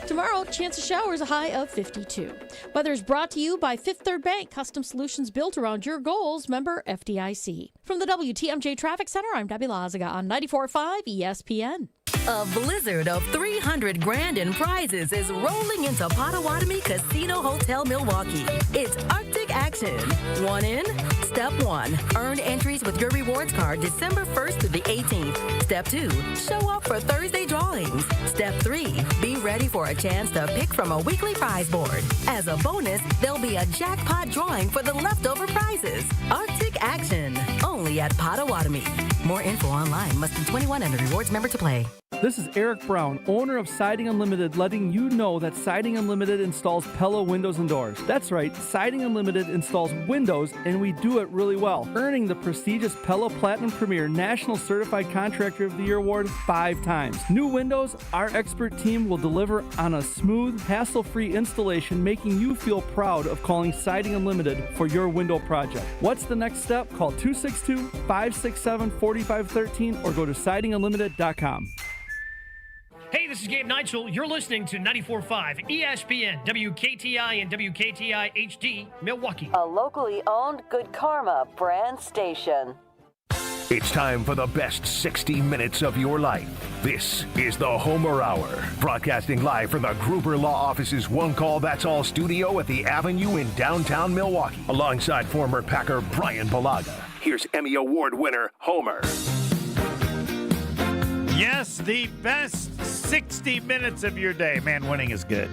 Tomorrow, chance of showers, a high of 52. Weather is brought to you by Fifth Third Bank, custom solutions built around your goals, member FDIC. From the WTMJ Traffic Center, I'm Debbie Lazaga on 94.5 ESPN. A blizzard of $300,000 in prizes is rolling into Potawatomi Casino Hotel Milwaukee. It's Arctic action. One in. Step 1. Earn entries with your rewards card December 1st through the 18th. Step 2. Show up for Thursday drawings. Step 3. Be ready for a chance to pick from a weekly prize board. As a bonus, there'll be a jackpot drawing for the leftover prizes. Arctic action. Only at Potawatomi. More info online. Must be 21 and a rewards member to play. This is Eric Brown, owner of Siding Unlimited, letting you know that Siding Unlimited installs Pella windows and doors. That's right, Siding Unlimited installs windows, and we do it really well, earning the prestigious Pella Platinum Premier National Certified Contractor of the Year award 5 times. New windows, our expert team will deliver on a smooth, hassle-free installation, making you feel proud of calling Siding Unlimited for your window project. What's the next step? Call 262-567-4513 or go to sidingunlimited.com. Hey, this is Gabe Neitzel. You're listening to 94.5 ESPN, WKTI and WKTI HD, Milwaukee. A locally owned Good Karma brand station. It's time for the best 60 minutes of your life. This is the Homer Hour, broadcasting live from the Gruber Law Office's One Call That's All studio at the Avenue in downtown Milwaukee, alongside former Packer Brian Balaga. Here's Emmy Award winner, Homer. Yes, the best 60 minutes of your day. Man, winning is good.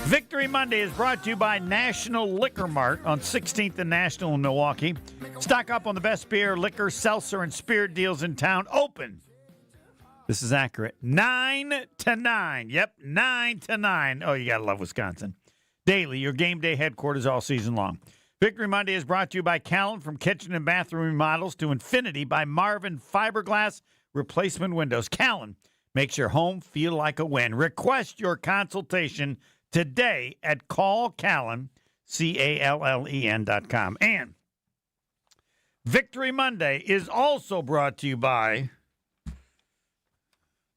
Victory Monday is brought to you by National Liquor Mart on 16th and National in Milwaukee. Stock up on the best beer, liquor, seltzer, and spirit deals in town. Open. This is accurate. 9 to 9. Yep, 9 to 9. Oh, you got to love Wisconsin. Daily, your game day headquarters all season long. Victory Monday is brought to you by Callan, from kitchen and bathroom remodels to infinity, by Marvin Fiberglass Replacement Windows. Callan makes your home feel like a win. Request your consultation today at callcallen, CALLEN.com. And Victory Monday is also brought to you by,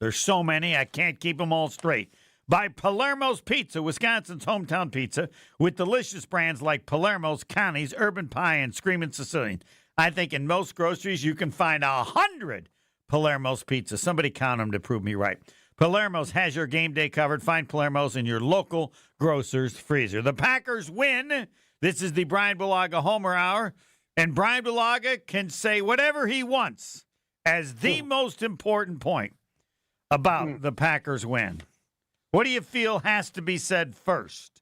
there's so many, I can't keep them all straight, by Palermo's Pizza, Wisconsin's hometown pizza, with delicious brands like Palermo's, Connie's, Urban Pie, and Screamin' Sicilian. I think in most groceries you can find 100 Palermo's Pizza. Somebody count them to prove me right. Palermo's has your game day covered. Find Palermo's in your local grocer's freezer. The Packers win. This is the Brian Balaga Homer Hour. And Brian Balaga can say whatever he wants as the most important point about the Packers win. What do you feel has to be said first?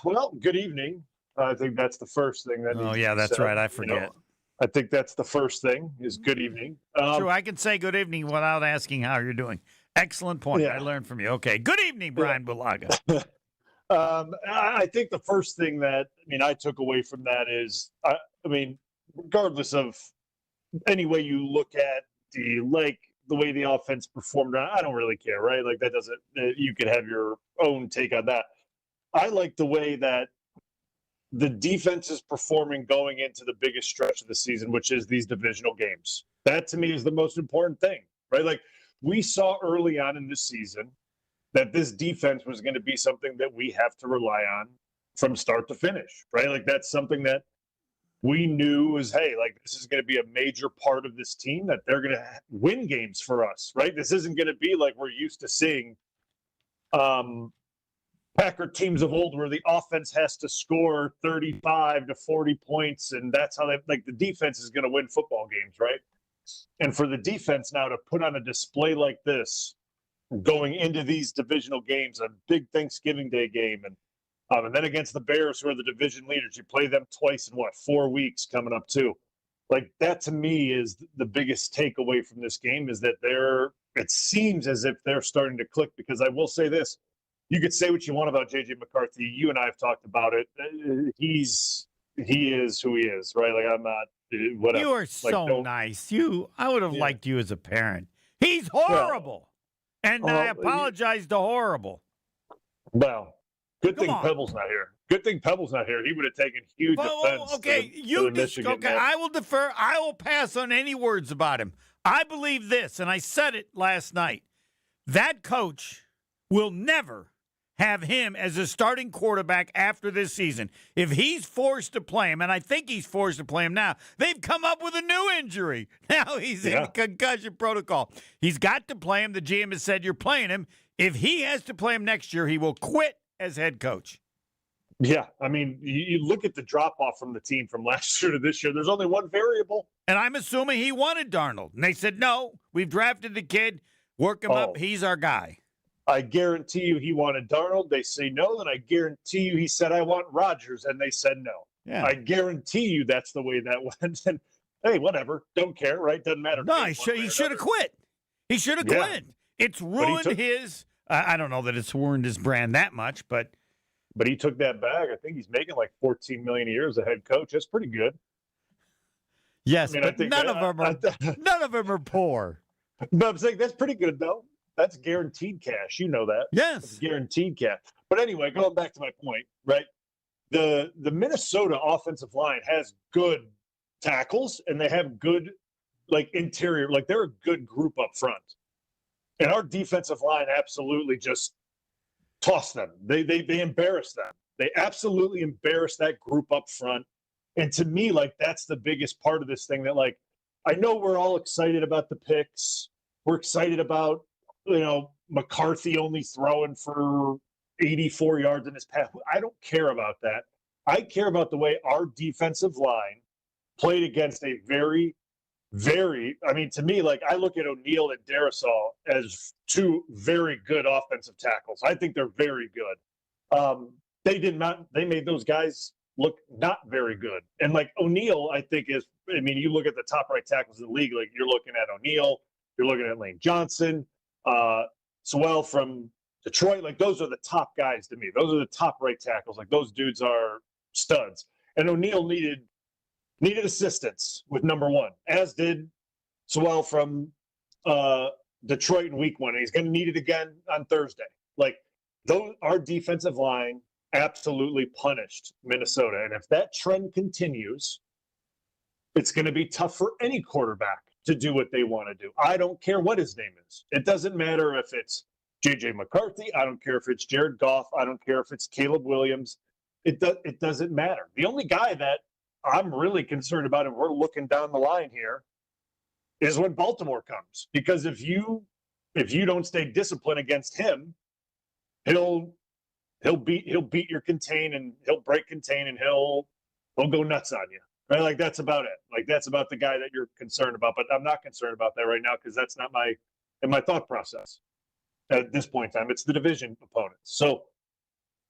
Well, good evening. I think that's the first thing that needs to be that's said. right. I forget. I think that's the first thing is good evening. True, I can say good evening without asking how you're doing. Excellent point. Yeah. I learned from you. Okay. Good evening, Brian Balaga. I think the first thing that, I took away from that is, regardless of any way you look at the way the offense performed, I don't really care, right? Like that doesn't, you could have your own take on that. I like the way that the defense is performing going into the biggest stretch of the season, which is these divisional games. That to me is the most important thing, right? Like we saw early on in this season that this defense was going to be something that we have to rely on from start to finish, right? Like that's something that we knew was, hey, like this is going to be a major part of this team, that they're going to win games for us, right? This isn't going to be like we're used to seeing Packer teams of old where the offense has to score 35 to 40 points, and that's how the defense is going to win football games, right? And for the defense now to put on a display like this going into these divisional games, a big Thanksgiving Day game, and then against the Bears, who are the division leaders, you play them twice in 4 weeks coming up too. Like that to me is the biggest takeaway from this game, is that it seems as if they're starting to click, because I will say this. You could say what you want about J.J. McCarthy. You and I have talked about it. He is who he is, right? Like I'm not whatever. You are so nice. I would have liked you as a parent. He's horrible, and I apologize to horrible. Well, good thing Pebble's not here. Good thing Pebble's not here. He would have taken huge offense. Okay, I will defer. I will pass on any words about him. I believe this, and I said it last night. That coach will never have him as a starting quarterback after this season. If he's forced to play him, and I think he's forced to play him now, they've come up with a new injury. Now he's in concussion protocol. He's got to play him. The GM has said, you're playing him. If he has to play him next year, he will quit as head coach. Yeah, I mean, you look at the drop-off from the team from last year to this year. There's only one variable. And I'm assuming he wanted Darnold. And they said, no, we've drafted the kid. Work him up. He's our guy. I guarantee you he wanted Darnold. They say no. Then I guarantee you he said, I want Rodgers. And they said no. Yeah. I guarantee you that's the way that went. And, hey, whatever. Don't care, right? Doesn't matter. No, he should have quit. He should have quit. It's ruined his I don't know that it's ruined his brand that much, but he took that bag. I think he's making like $14 million a year as a head coach. That's pretty good. Yes, I mean, but none of them are poor. But I'm saying that's pretty good, though. That's guaranteed cash. You know that. Yes. That's guaranteed cash. But anyway, going back to my point, right? The Minnesota offensive line has good tackles, and they have good, like, interior. Like, they're a good group up front. And our defensive line absolutely just tossed them. They embarrassed them. They absolutely embarrassed that group up front. And to me, like, that's the biggest part of this thing that, like, I know we're all excited about the picks. We're excited about, McCarthy only throwing for 84 yards in his pass. I don't care about that. I care about the way our defensive line played against a very, very, to me, like, I look at O'Neal and Darrisaw as two very good offensive tackles. I think they're very good. They made those guys look not very good. And, like, O'Neal, I think you look at the top right tackles in the league, like, you're looking at O'Neal, you're looking at Lane Johnson, Sewell from Detroit. Like, those are the top guys to me. Those are the top right tackles. Like, those dudes are studs. And O'Neal needed assistance with number one, as did Sewell from Detroit in week one. And he's going to need it again on Thursday. Like, our defensive line absolutely punished Minnesota. And if that trend continues, it's going to be tough for any quarterback to do what they want to do. I don't care what his name is. It doesn't matter if it's J.J. McCarthy. I don't care if it's Jared Goff. I don't care if it's Caleb Williams. It doesn't matter. The only guy that I'm really concerned about, and we're looking down the line here, is when Baltimore comes. Because if you don't stay disciplined against him, he'll beat your contain, and he'll break contain, and he'll go nuts on you. Right? Like, that's about it. Like, that's about the guy that you're concerned about. But I'm not concerned about that right now because that's not my thought process at this point in time. It's the division opponents. So,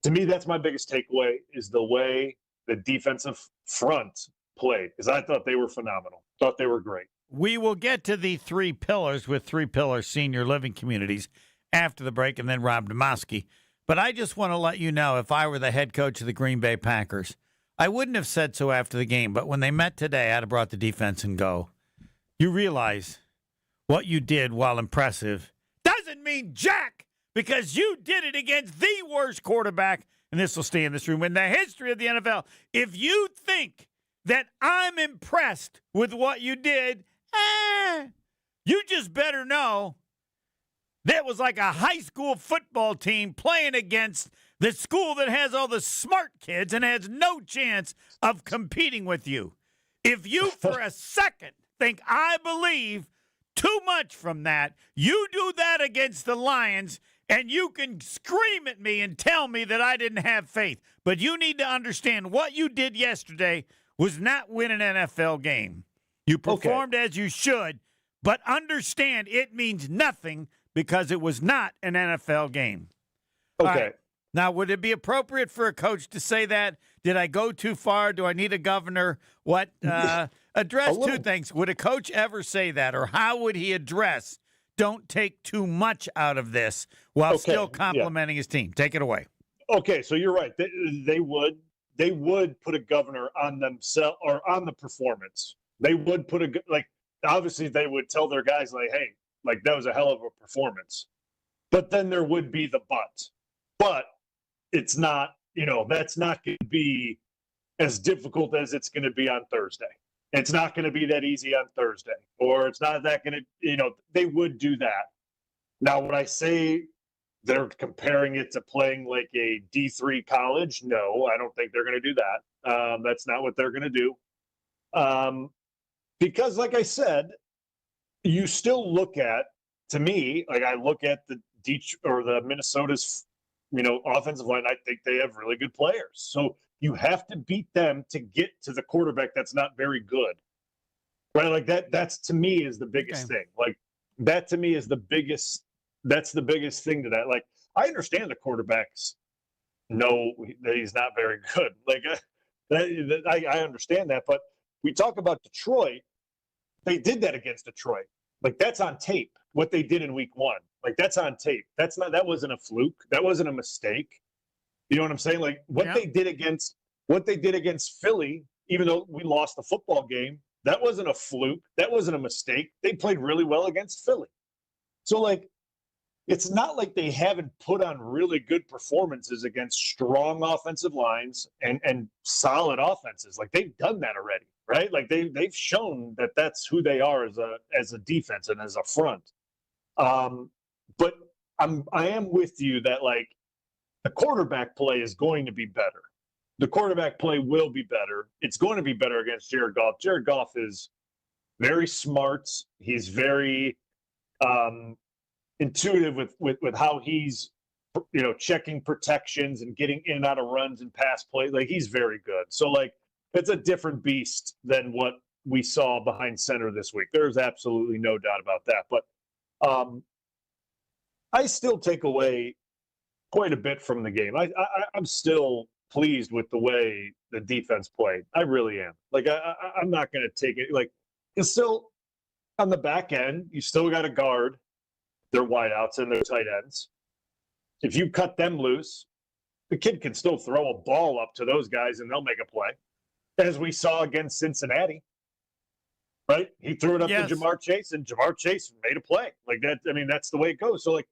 to me, that's my biggest takeaway is the way the defensive front played, because I thought they were phenomenal. Thought they were great. We will get to the three pillars with Three Pillars Senior Living Communities after the break, and then Rob Demoski. But I just want to let you know, if I were the head coach of the Green Bay Packers, I wouldn't have said so after the game, but when they met today, I'd have brought the defense and go, you realize what you did, while impressive, doesn't mean jack, because you did it against the worst quarterback, and this will stay in this room, in the history of the NFL. If you think that I'm impressed with what you did, you just better know that was like a high school football team playing against the school that has all the smart kids and has no chance of competing with you. If you for a second think I believe too much from that, you do that against the Lions, and you can scream at me and tell me that I didn't have faith. But you need to understand what you did yesterday was not win an NFL game. You performed as you should, but understand it means nothing because it was not an NFL game. Okay. Right. Now, would it be appropriate for a coach to say that? Did I go too far? Do I need a governor? What? Address two things. Would a coach ever say that? Or how would he address, don't take too much out of this while still complimenting his team? Take it away. Okay, so you're right. They would put a governor on themselves or on the performance. They would put obviously they would tell their guys, like, hey, like, that was a hell of a performance. But then there would be the but. But it's not, that's not going to be as difficult as it's going to be on Thursday. It's not going to be that easy on Thursday, or it's not that going to, they would do that. Now, would I say they're comparing it to playing like a D3 college. No, I don't think they're going to do that. That's not what they're going to do. Because, like I said, you still look at, to me, like I look at the Minnesota's, offensive line. I think they have really good players. So you have to beat them to get to the quarterback that's not very good, right? Like that's to me is the biggest thing. Like that to me is the biggest. That's the biggest thing to that. Like I understand the quarterbacks know that he's not very good. Like I understand that, but we talk about Detroit. They did that against Detroit. Like that's on tape. What they did in week 1. Like that's on tape. That wasn't a fluke. That wasn't a mistake. You know what I'm saying? Like what they did against Philly, even though we lost the football game, that wasn't a fluke. That wasn't a mistake. They played really well against Philly. So like it's not like they haven't put on really good performances against strong offensive lines and solid offenses. Like they've done that already, right? Like they've shown that that's who they are as a defense and as a front. But I am with you that like the quarterback play is going to be better. The quarterback play will be better. It's going to be better against Jared Goff. Jared Goff is very smart. He's very intuitive with how he's checking protections and getting in and out of runs and pass play. Like he's very good. So like it's a different beast than what we saw behind center this week. There's absolutely no doubt about that. But I still take away quite a bit from the game. I'm still pleased with the way the defense played. I really am. Like I'm not going to take it. Like it's still on the back end. You still got to guard their wideouts and their tight ends. If you cut them loose, the kid can still throw a ball up to those guys and they'll make a play, as we saw against Cincinnati. Right? He threw it up to Jamar Chase, and Jamar Chase made a play. Like that. I mean, that's the way it goes. So like,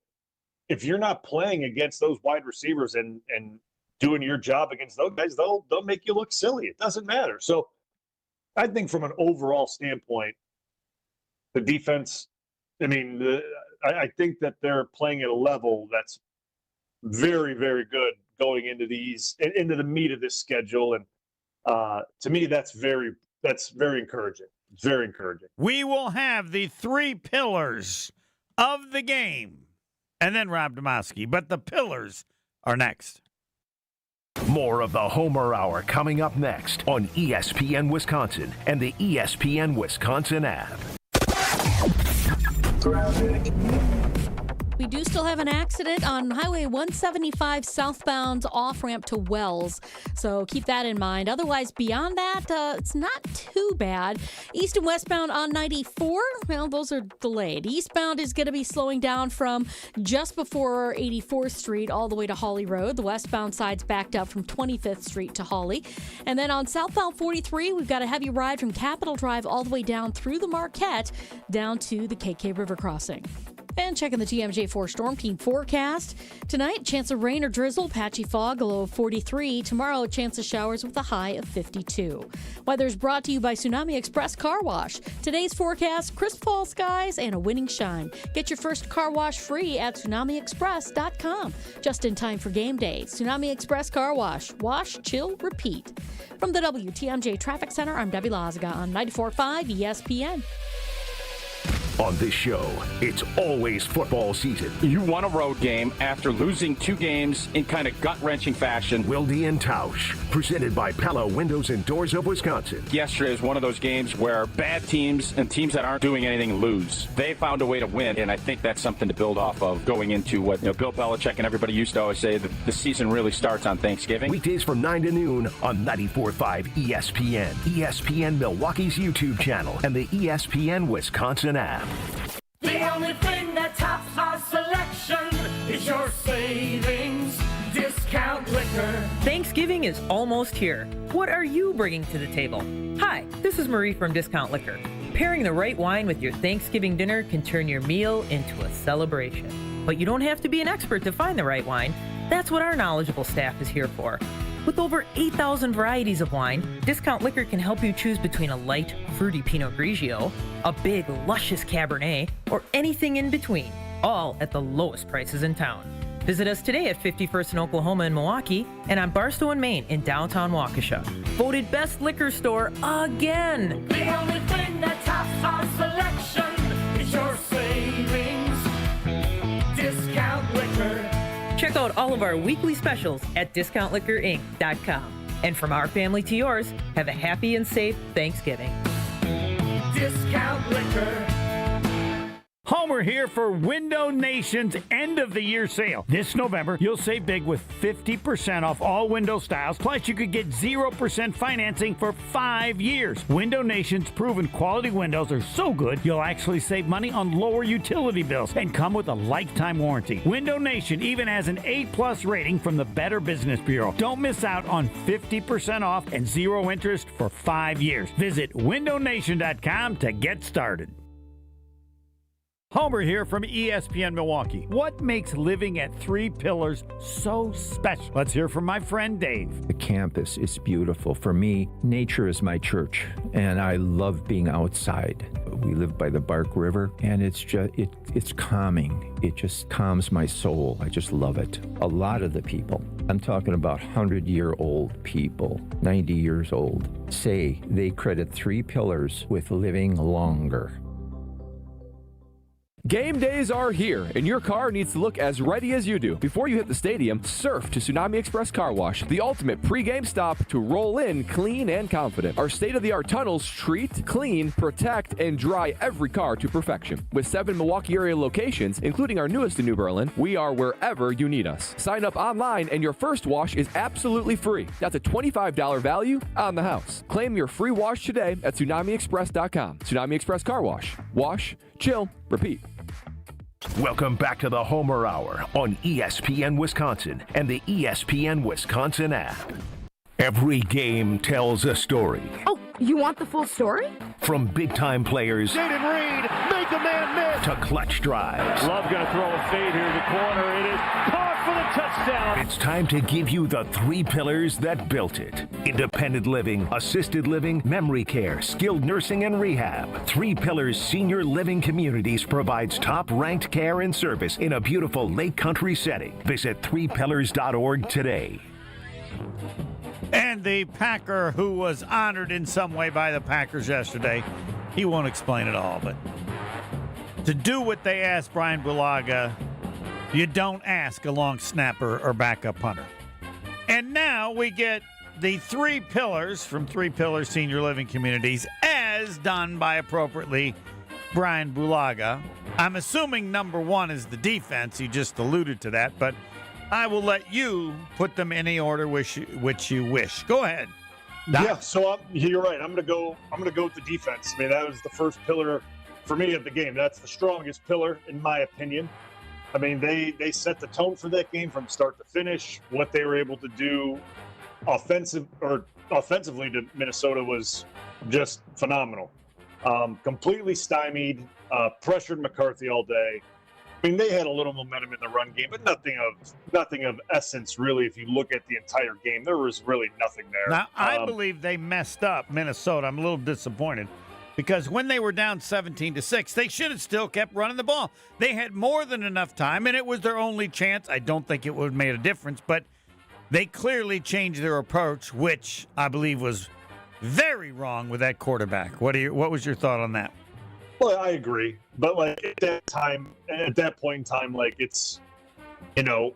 if you're not playing against those wide receivers and doing your job against those guys, they'll make you look silly. It doesn't matter. So I think from an overall standpoint, the defense, I think that they're playing at a level that's very, very good going into the meat of this schedule. And to me, that's very encouraging. It's very encouraging. We will have the 3 pillars of the game and then Rob Domowski, but the pillars are next. More of the Homer Hour coming up next on ESPN Wisconsin and the ESPN Wisconsin app. We do still have an accident on Highway 175 southbound off-ramp to Wells, so keep that in mind. Otherwise, beyond that, it's not too bad. East and westbound on 94, well, those are delayed. Eastbound is going to be slowing down from just before 84th Street all the way to Hawley Road. The westbound side's backed up from 25th Street to Hawley. And then on southbound 43, we've got a heavy ride from Capitol Drive all the way down through the Marquette down to the KK River crossing. And checking the TMJ4 Storm Team forecast. Tonight, chance of rain or drizzle, patchy fog, a low of 43. Tomorrow, a chance of showers with a high of 52. Weather's brought to you by Tsunami Express Car Wash. Today's forecast, crisp fall skies and a winning shine. Get your first car wash free at TsunamiExpress.com. Just in time for game day. Tsunami Express Car Wash. Wash, chill, repeat. From the WTMJ Traffic Center, I'm Debbie Lazaga on 94.5 ESPN. On this show, it's always football season. You won a road game after losing 2 games in kind of gut-wrenching fashion. Wilde and Tausch, presented by Pella Windows and Doors of Wisconsin. Yesterday was one of those games where bad teams and teams that aren't doing anything lose. They found a way to win, and I think that's something to build off of going into what Bill Belichick and everybody used to always say, that the season really starts on Thanksgiving. Weekdays from 9 to noon on 94.5 ESPN, ESPN Milwaukee's YouTube channel, and the ESPN Wisconsin app. The only thing that tops our selection is your savings discount liquor. Thanksgiving is almost here. What are you bringing to the table? Hi, this is Marie from Discount Liquor. Pairing the right wine with your Thanksgiving dinner can turn your meal into a celebration. But you don't have to be an expert to find the right wine. That's what our knowledgeable staff is here for. With over 8,000 varieties of wine, Discount Liquor can help you choose between a light, fruity Pinot Grigio, a big, luscious Cabernet, or anything in between, all at the lowest prices in town. Visit us today at 51st in Oklahoma and Milwaukee and on Barstow and Main in downtown Waukesha. Voted best liquor store again. The only thing that tops our selection is your savings. Discount Liquor. Check out all of our weekly specials at discountliquorinc.com. And from our family to yours, have a happy and safe Thanksgiving. Discount Liquor. Homer here for Window Nation's end of the year sale. This November, you'll save big with 50% off all window styles. Plus, you could get 0% financing for 5 years. Window Nation's proven quality windows are so good, you'll actually save money on lower utility bills and come with a lifetime warranty. Window Nation even has an A+ rating from the Better Business Bureau. Don't miss out on 50% off and 0 interest for 5 years. Visit windownation.com to get started. Homer here from ESPN Milwaukee. What makes living at Three Pillars so special? Let's hear from my friend Dave. The campus is beautiful. For me, nature is my church, and I love being outside. We live by the Bark River, and it's calming. It just calms my soul. I just love it. A lot of the people, I'm talking about 100-year-old people, 90 years old, say they credit Three Pillars with living longer. Game days are here, and your car needs to look as ready as you do. Before you hit the stadium, surf to Tsunami Express Car Wash, the ultimate pre-game stop to roll in clean and confident. Our state-of-the-art tunnels treat, clean, protect, and dry every car to perfection. With 7 Milwaukee area locations, including our newest in New Berlin, we are wherever you need us. Sign up online, and your first wash is absolutely free. That's a $25 value on the house. Claim your free wash today at TsunamiExpress.com. Tsunami Express Car Wash. Wash, chill, repeat. Welcome back to the Homer Hour on ESPN Wisconsin and the ESPN Wisconsin app. Every game tells a story. Oh, you want the full story? From big-time players Jaden Reed, make the man miss. to clutch drives. Love going to throw a fade here in the corner. It is caught for the touchdown. It's time to give you the 3 pillars that built it. Independent living, assisted living, memory care, skilled nursing, and rehab. 3 Pillars Senior Living Communities provides top-ranked care and service in a beautiful lake country setting. Visit 3pillars.org today. And the Packer who was honored in some way by the Packers yesterday, he won't explain it all, but to do what they asked Brian Bulaga, you don't ask a long snapper or backup punter. And now we get the 3 pillars from 3 Pillars Senior Living Communities as done by appropriately Brian Bulaga. I'm assuming number 1 is the defense. You just alluded to that, but I will let you put them in any order which you wish. Go ahead, Doc. Yeah, so you're right. I'm gonna go with the defense. I mean, that was the first pillar for me of the game. That's the strongest pillar, in my opinion. I mean, they set the tone for that game from start to finish. What they were able to do offensively to Minnesota was just phenomenal. Completely stymied, pressured McCarthy all day. I mean, they had a little momentum in the run game, but nothing of essence, really. If you look at the entire game, there was really nothing there. Now, I believe they messed up Minnesota. I'm a little disappointed because when they were down 17-6, they should have still kept running the ball. They had more than enough time, and it was their only chance. I don't think it would have made a difference, but they clearly changed their approach, which I believe was very wrong with that quarterback. What was your thought on that? Well, I agree, but like at that point in time, like it's, all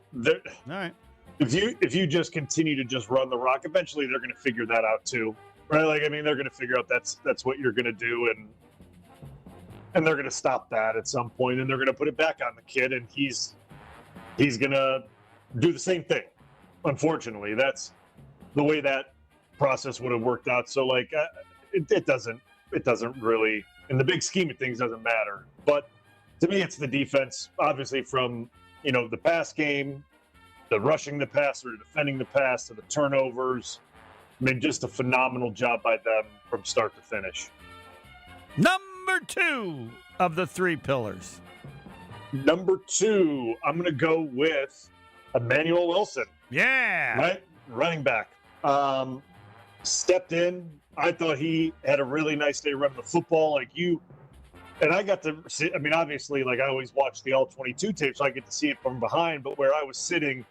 right. If you just continue to just run the rock, eventually they're going to figure that out too, right? Like, I mean, they're going to figure out that's what you're going to do, and they're going to stop that at some point, and they're going to put it back on the kid, and he's going to do the same thing. Unfortunately, that's the way that process would have worked out. So like, it doesn't really. In the big scheme of things, doesn't matter. But to me, it's the defense, obviously, from, the pass game, the rushing the passer, defending the pass, to the turnovers. I mean, just a phenomenal job by them from start to finish. Number 2 of the 3 pillars. Number 2, I'm going to go with Emmanuel Wilson. Yeah. Right? Running back. Stepped in. I thought he had a really nice day running the football. Like, you and I got to see, I mean, obviously, like I always watch the all-22 tape, so I get to see it from behind. But where I was sitting,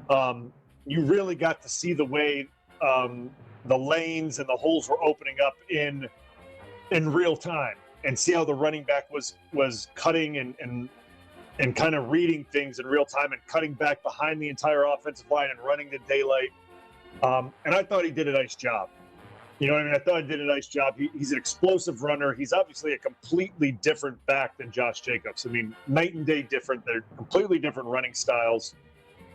you really got to see the way the lanes and the holes were opening up in real time, and see how the running back was cutting and kind of reading things in real time and cutting back behind the entire offensive line and running the daylight. And I thought he did a nice job. You know what I mean? I thought he did a nice job. He's an explosive runner. He's obviously a completely different back than Josh Jacobs. I mean, night and day different. They're completely different running styles.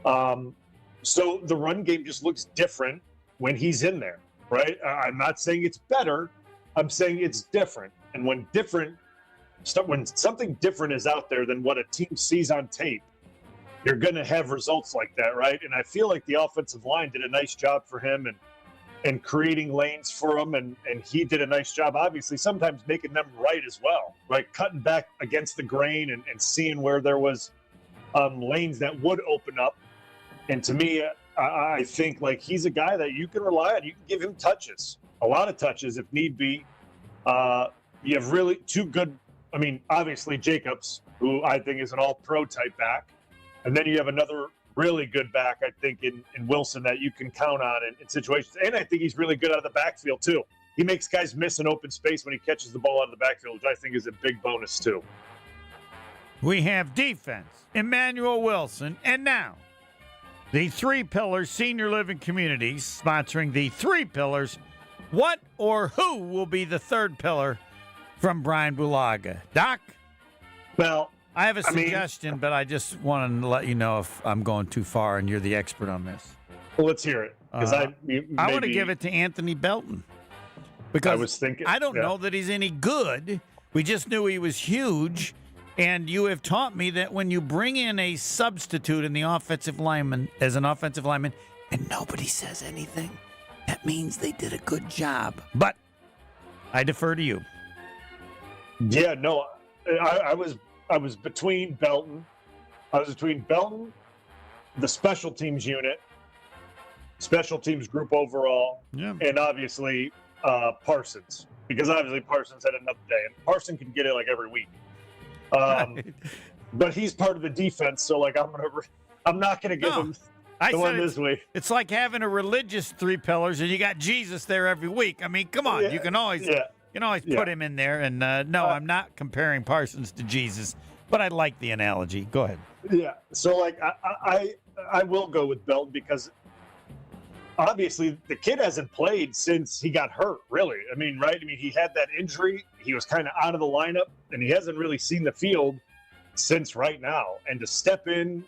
So the run game just looks different when he's in there, right? I'm not saying it's better. I'm saying it's different. And when something different is out there than what a team sees on tape, you're going to have results like that, right? And I feel like the offensive line did a nice job for him and creating lanes for him, and he did a nice job, obviously, sometimes making them right as well, right? Cutting back against the grain and seeing where there was lanes that would open up. And to me, I think like he's a guy that you can rely on. You can give him touches, a lot of touches if need be. You have really two good, I mean, obviously Jacobs, who I think is an all-pro type back. And then you have another really good back, I think, in Wilson that you can count on in situations. And I think he's really good out of the backfield, too. He makes guys miss an open space when he catches the ball out of the backfield, which I think is a big bonus, too. We have defense, Emmanuel Wilson, and now the Three Pillars Senior Living Communities sponsoring the Three Pillars. What or who will be the third pillar from Brian Bulaga? Doc? Well, I have a suggestion, but I just want to let you know if I'm going too far and you're the expert on this. Well, let's hear it. Because I want to give it to Anthony Belton. Because I was thinking, I don't know that he's any good. We just knew he was huge. And you have taught me that when you bring in a substitute in the offensive lineman as an offensive lineman and nobody says anything, that means they did a good job. But I defer to you. Yeah, no, I was between Belton. I was between Belton, the special teams unit, special teams group overall, and obviously Parsons. Because obviously Parsons had another day. And Parsons can get it like every week. But he's part of the defense, so like I'm not gonna give him the one this week. It's like having a religious three pillars, and you got Jesus there every week. I mean, come on, you can always put him in there. And no, I'm not comparing Parsons to Jesus, but I like the analogy. Go ahead. Yeah, so like I will go with Belton because obviously the kid hasn't played since he got hurt, really. I mean, right? I mean, he had that injury. He was kind of out of the lineup, and he hasn't really seen the field since right now. And to step in,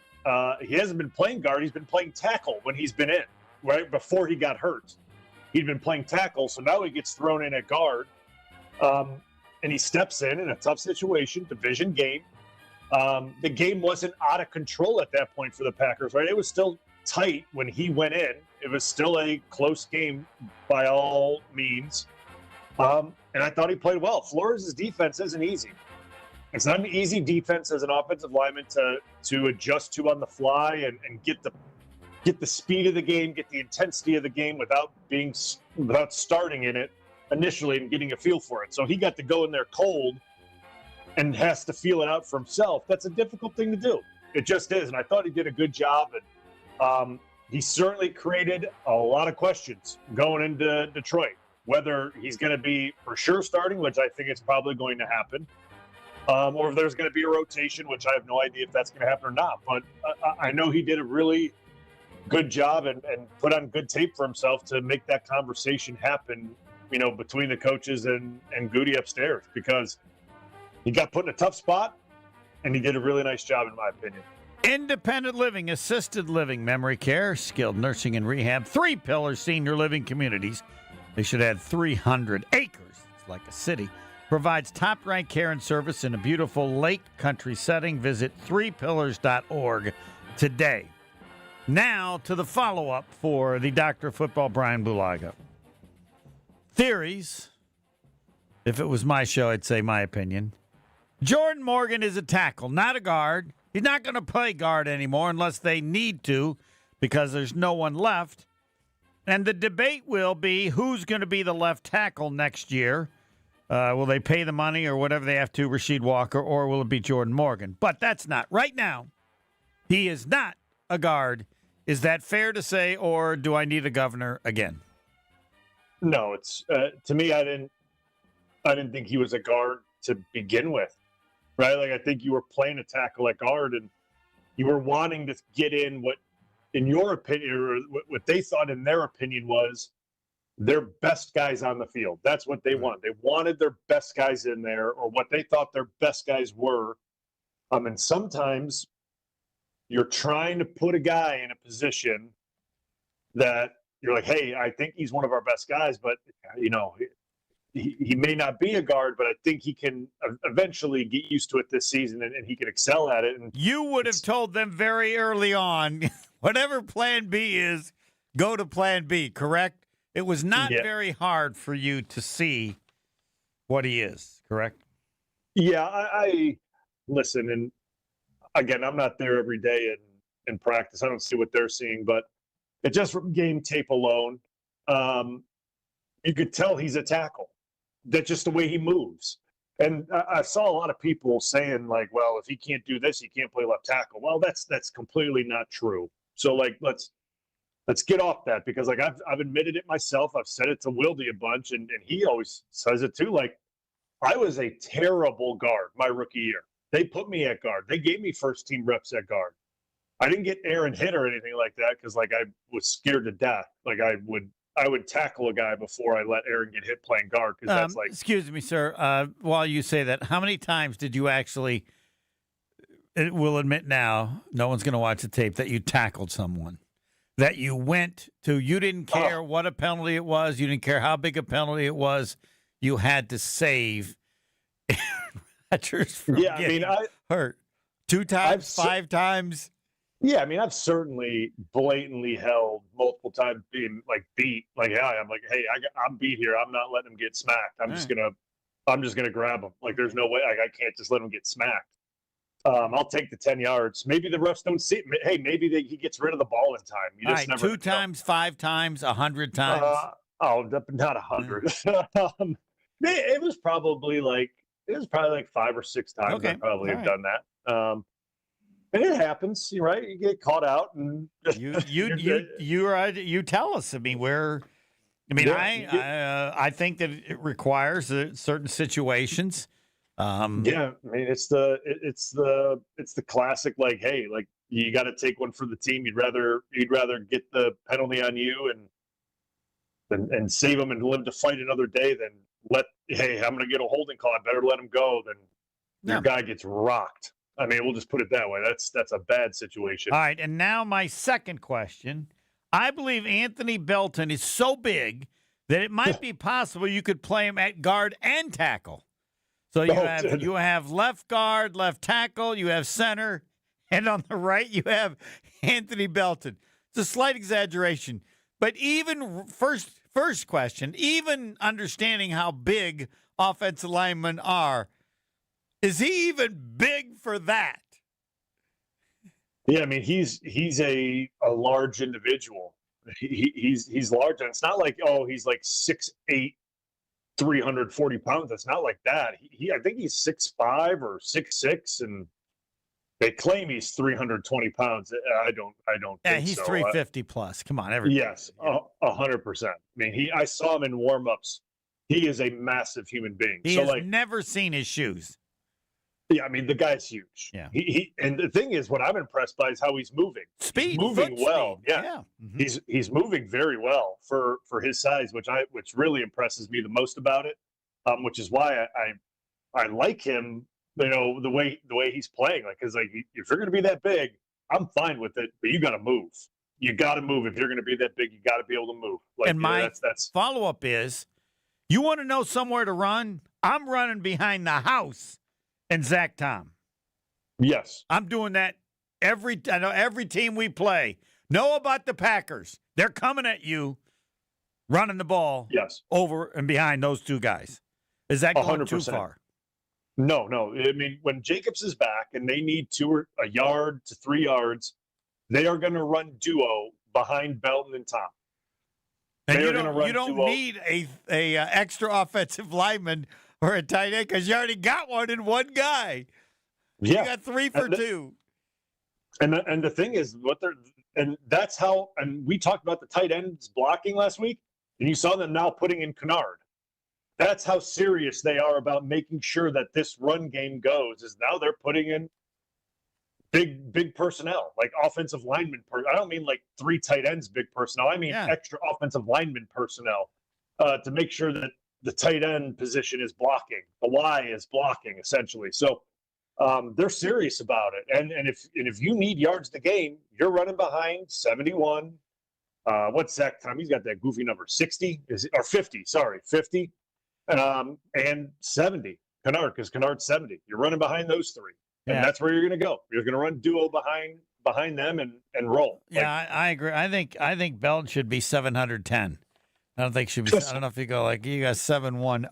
he hasn't been playing guard. He's been playing tackle when he's been in, right? Before he got hurt. He'd been playing tackle, so now he gets thrown in at guard. And he steps in a tough situation, division game. The game wasn't out of control at that point for the Packers, right? It was still tight when he went in. It was still a close game by all means. And I thought he played well. Flores' defense isn't easy. It's not an easy defense as an offensive lineman to adjust to on the fly and get the speed of the game, get the intensity of the game without starting in it initially and getting a feel for it. So he got to go in there cold and has to feel it out for himself. That's a difficult thing to do. It just is. And I thought he did a good job. And he certainly created a lot of questions going into Detroit, whether he's going to be for sure starting, which I think it's probably going to happen, or if there's going to be a rotation, which I have no idea if that's going to happen or not. But I know he did a really good job and put on good tape for himself to make that conversation happen, between the coaches and Goody upstairs, because he got put in a tough spot and he did a really nice job, in my opinion. Independent living, assisted living, memory care, skilled nursing and rehab, Three Pillars Senior Living Communities. They should add 300 acres. It's like a city. Provides top-ranked care and service in a beautiful lake country setting. Visit threepillars.org today. Now to the follow-up for the Doctor of Football, Brian Bulaga. Theories. If it was my show, I'd say my opinion. Jordan Morgan is a tackle, not a guard. He's not going to play guard anymore unless they need to, because there's no one left. And the debate will be who's going to be the left tackle next year. Will they pay the money or whatever they have to Rasheed Walker, or will it be Jordan Morgan? But that's not. Right now, he is not a guard. Is that fair to say, or do I need a governor again? No, it's to me. I didn't think he was a guard to begin with, right? Like I think you were playing a tackle at guard, and you were wanting to get in what, in your opinion, or what they thought in their opinion was their best guys on the field. That's what they wanted. They wanted their best guys in there, or what they thought their best guys were. And sometimes you're trying to put a guy in a position that you're like, hey, I think he's one of our best guys, but he may not be a guard, but I think he can eventually get used to it this season, and he can excel at it. And you would have told them very early on, whatever plan B is, go to plan B, correct? It was not very hard for you to see what he is, correct? Yeah, I listen, and again, I'm not there every day in practice. I don't see what they're seeing, but it just from game tape alone, you could tell he's a tackle. That's just the way he moves. And I saw a lot of people saying, like, well, if he can't do this, he can't play left tackle. Well, that's completely not true. So, like, let's get off that, because, like, I've admitted it myself. I've said it to Wildy a bunch, and he always says it too. Like, I was a terrible guard my rookie year. They put me at guard. They gave me first-team reps at guard. I didn't get Aaron hit or anything like that because, like, I was scared to death. Like, I would tackle a guy before I let Aaron get hit playing guard, because that's like. Excuse me, sir. While you say that, how many times did you actually? It will admit now, no one's going to watch the tape, that you tackled someone, that you went to. You didn't care what a penalty it was. You didn't care how big a penalty it was. You had to save Rodgers from getting hurt 2 times, 5 times. Yeah, I mean, I've certainly blatantly held multiple times, being like beat. Like, yeah, I'm like, hey, I'm beat here. I'm not letting him get smacked. I'm just gonna grab him. Like, there's no way. Like, I can't just let him get smacked. I'll take the 10 yards. Maybe the refs don't see it. Hey, maybe he gets rid of the ball in time. You just never 2 times, 5 times, 100 times. Not 100. It was probably like 5 or 6 times. Okay. I probably have done that. And it happens, right? You get caught out, and you tell us. I mean, I think that it requires certain situations. Yeah, I mean, it's the classic, like, hey, like, you got to take one for the team. You'd rather get the penalty on you and save them and live to fight another day than hey, I'm going to get a holding call. I better let him go. Then your guy gets rocked. I mean, we'll just put it that way. That's a bad situation. All right, and now my second question. I believe Anthony Belton is so big that it might be possible you could play him at guard and tackle. So you have left guard, left tackle, you have center, and on the right you have Anthony Belton. It's a slight exaggeration, but even first question, even understanding how big offensive linemen are, is he even big for that? Yeah, I mean, he's a large individual. He's large, and it's not like, oh, he's like 6'8", 340 pounds. It's not like that. I think he's 6'5" or 6'6", and they claim he's 320 pounds. I don't think he's so. 350 plus. Come on, everybody. Yes, 100%. I mean, I saw him in warm-ups. He is a massive human being. He has never seen his shoes. Yeah, I mean, the guy's huge. Yeah. And the thing is, what I'm impressed by is how he's moving. Speed, he's moving well. Speed. Yeah. Mm-hmm. He's moving very well for his size, which really impresses me the most about it. Which is why I like him. You know, the way he's playing. Like, because like, if you're going to be that big, I'm fine with it, but you got to move. You got to move if you're going to be that big. You got to be able to move. Like, and my follow up is, you want to know somewhere to run? I'm running behind the house. And Zach Tom. Yes. I'm doing that every team we play. Know about the Packers. They're coming at you, running the ball over and behind those 2 guys. Is that going 100%. Too far? No. I mean, when Jacobs is back and they need a yard to 3 yards, they are going to run duo behind Belton and Tom. And you don't need a extra offensive lineman for a tight end because you already got one in one guy. Yeah. You got 3 for 2. And the thing is, that's how, and we talked about the tight ends blocking last week, and you saw them now putting in Kennard. That's how serious they are about making sure that this run game goes, is now they're putting in big personnel, like offensive lineman. I don't mean like 3 tight ends, big personnel. I mean extra offensive lineman personnel to make sure that the tight end position is blocking. The Y is blocking, essentially. So they're serious about it. And if you need yards to gain, you're running behind 71. What's sack time? He's got that goofy number, 60 or 50. Sorry, 50 and 70. Kennard, because Kennard's 70. You're running behind those 3. And that's where you're going to go. You're going to run duo behind them and roll. Yeah, I agree. I think Belt should be 710. I don't think should be. I don't know if you go like you got 710.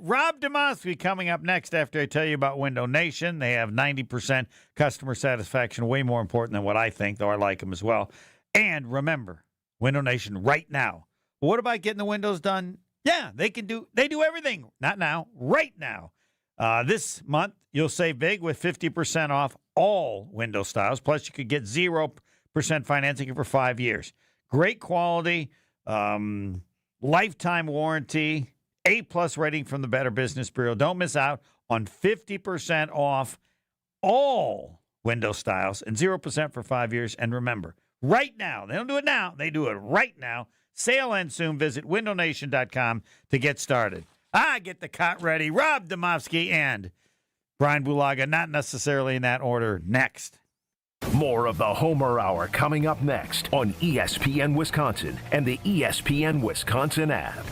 Rob Demovsky coming up next after I tell you about Window Nation. They have 90% customer satisfaction, way more important than what I think, though I like them as well. And remember, Window Nation right now. What about getting the windows done? Yeah, they do everything. Not now, right now. This month, you'll save big with 50% off all window styles. Plus, you could get 0% financing for 5 years. Great quality, lifetime warranty, A+ rating from the Better Business Bureau. Don't miss out on 50% off all window styles and 0% for 5 years. And remember, right now, they don't do it now. They do it right now. Sale ends soon. Visit windownation.com to get started. Get the cot ready. Rob Demovsky and Brian Bulaga, not necessarily in that order, next. More of the Homer Hour coming up next on ESPN Wisconsin and the ESPN Wisconsin app.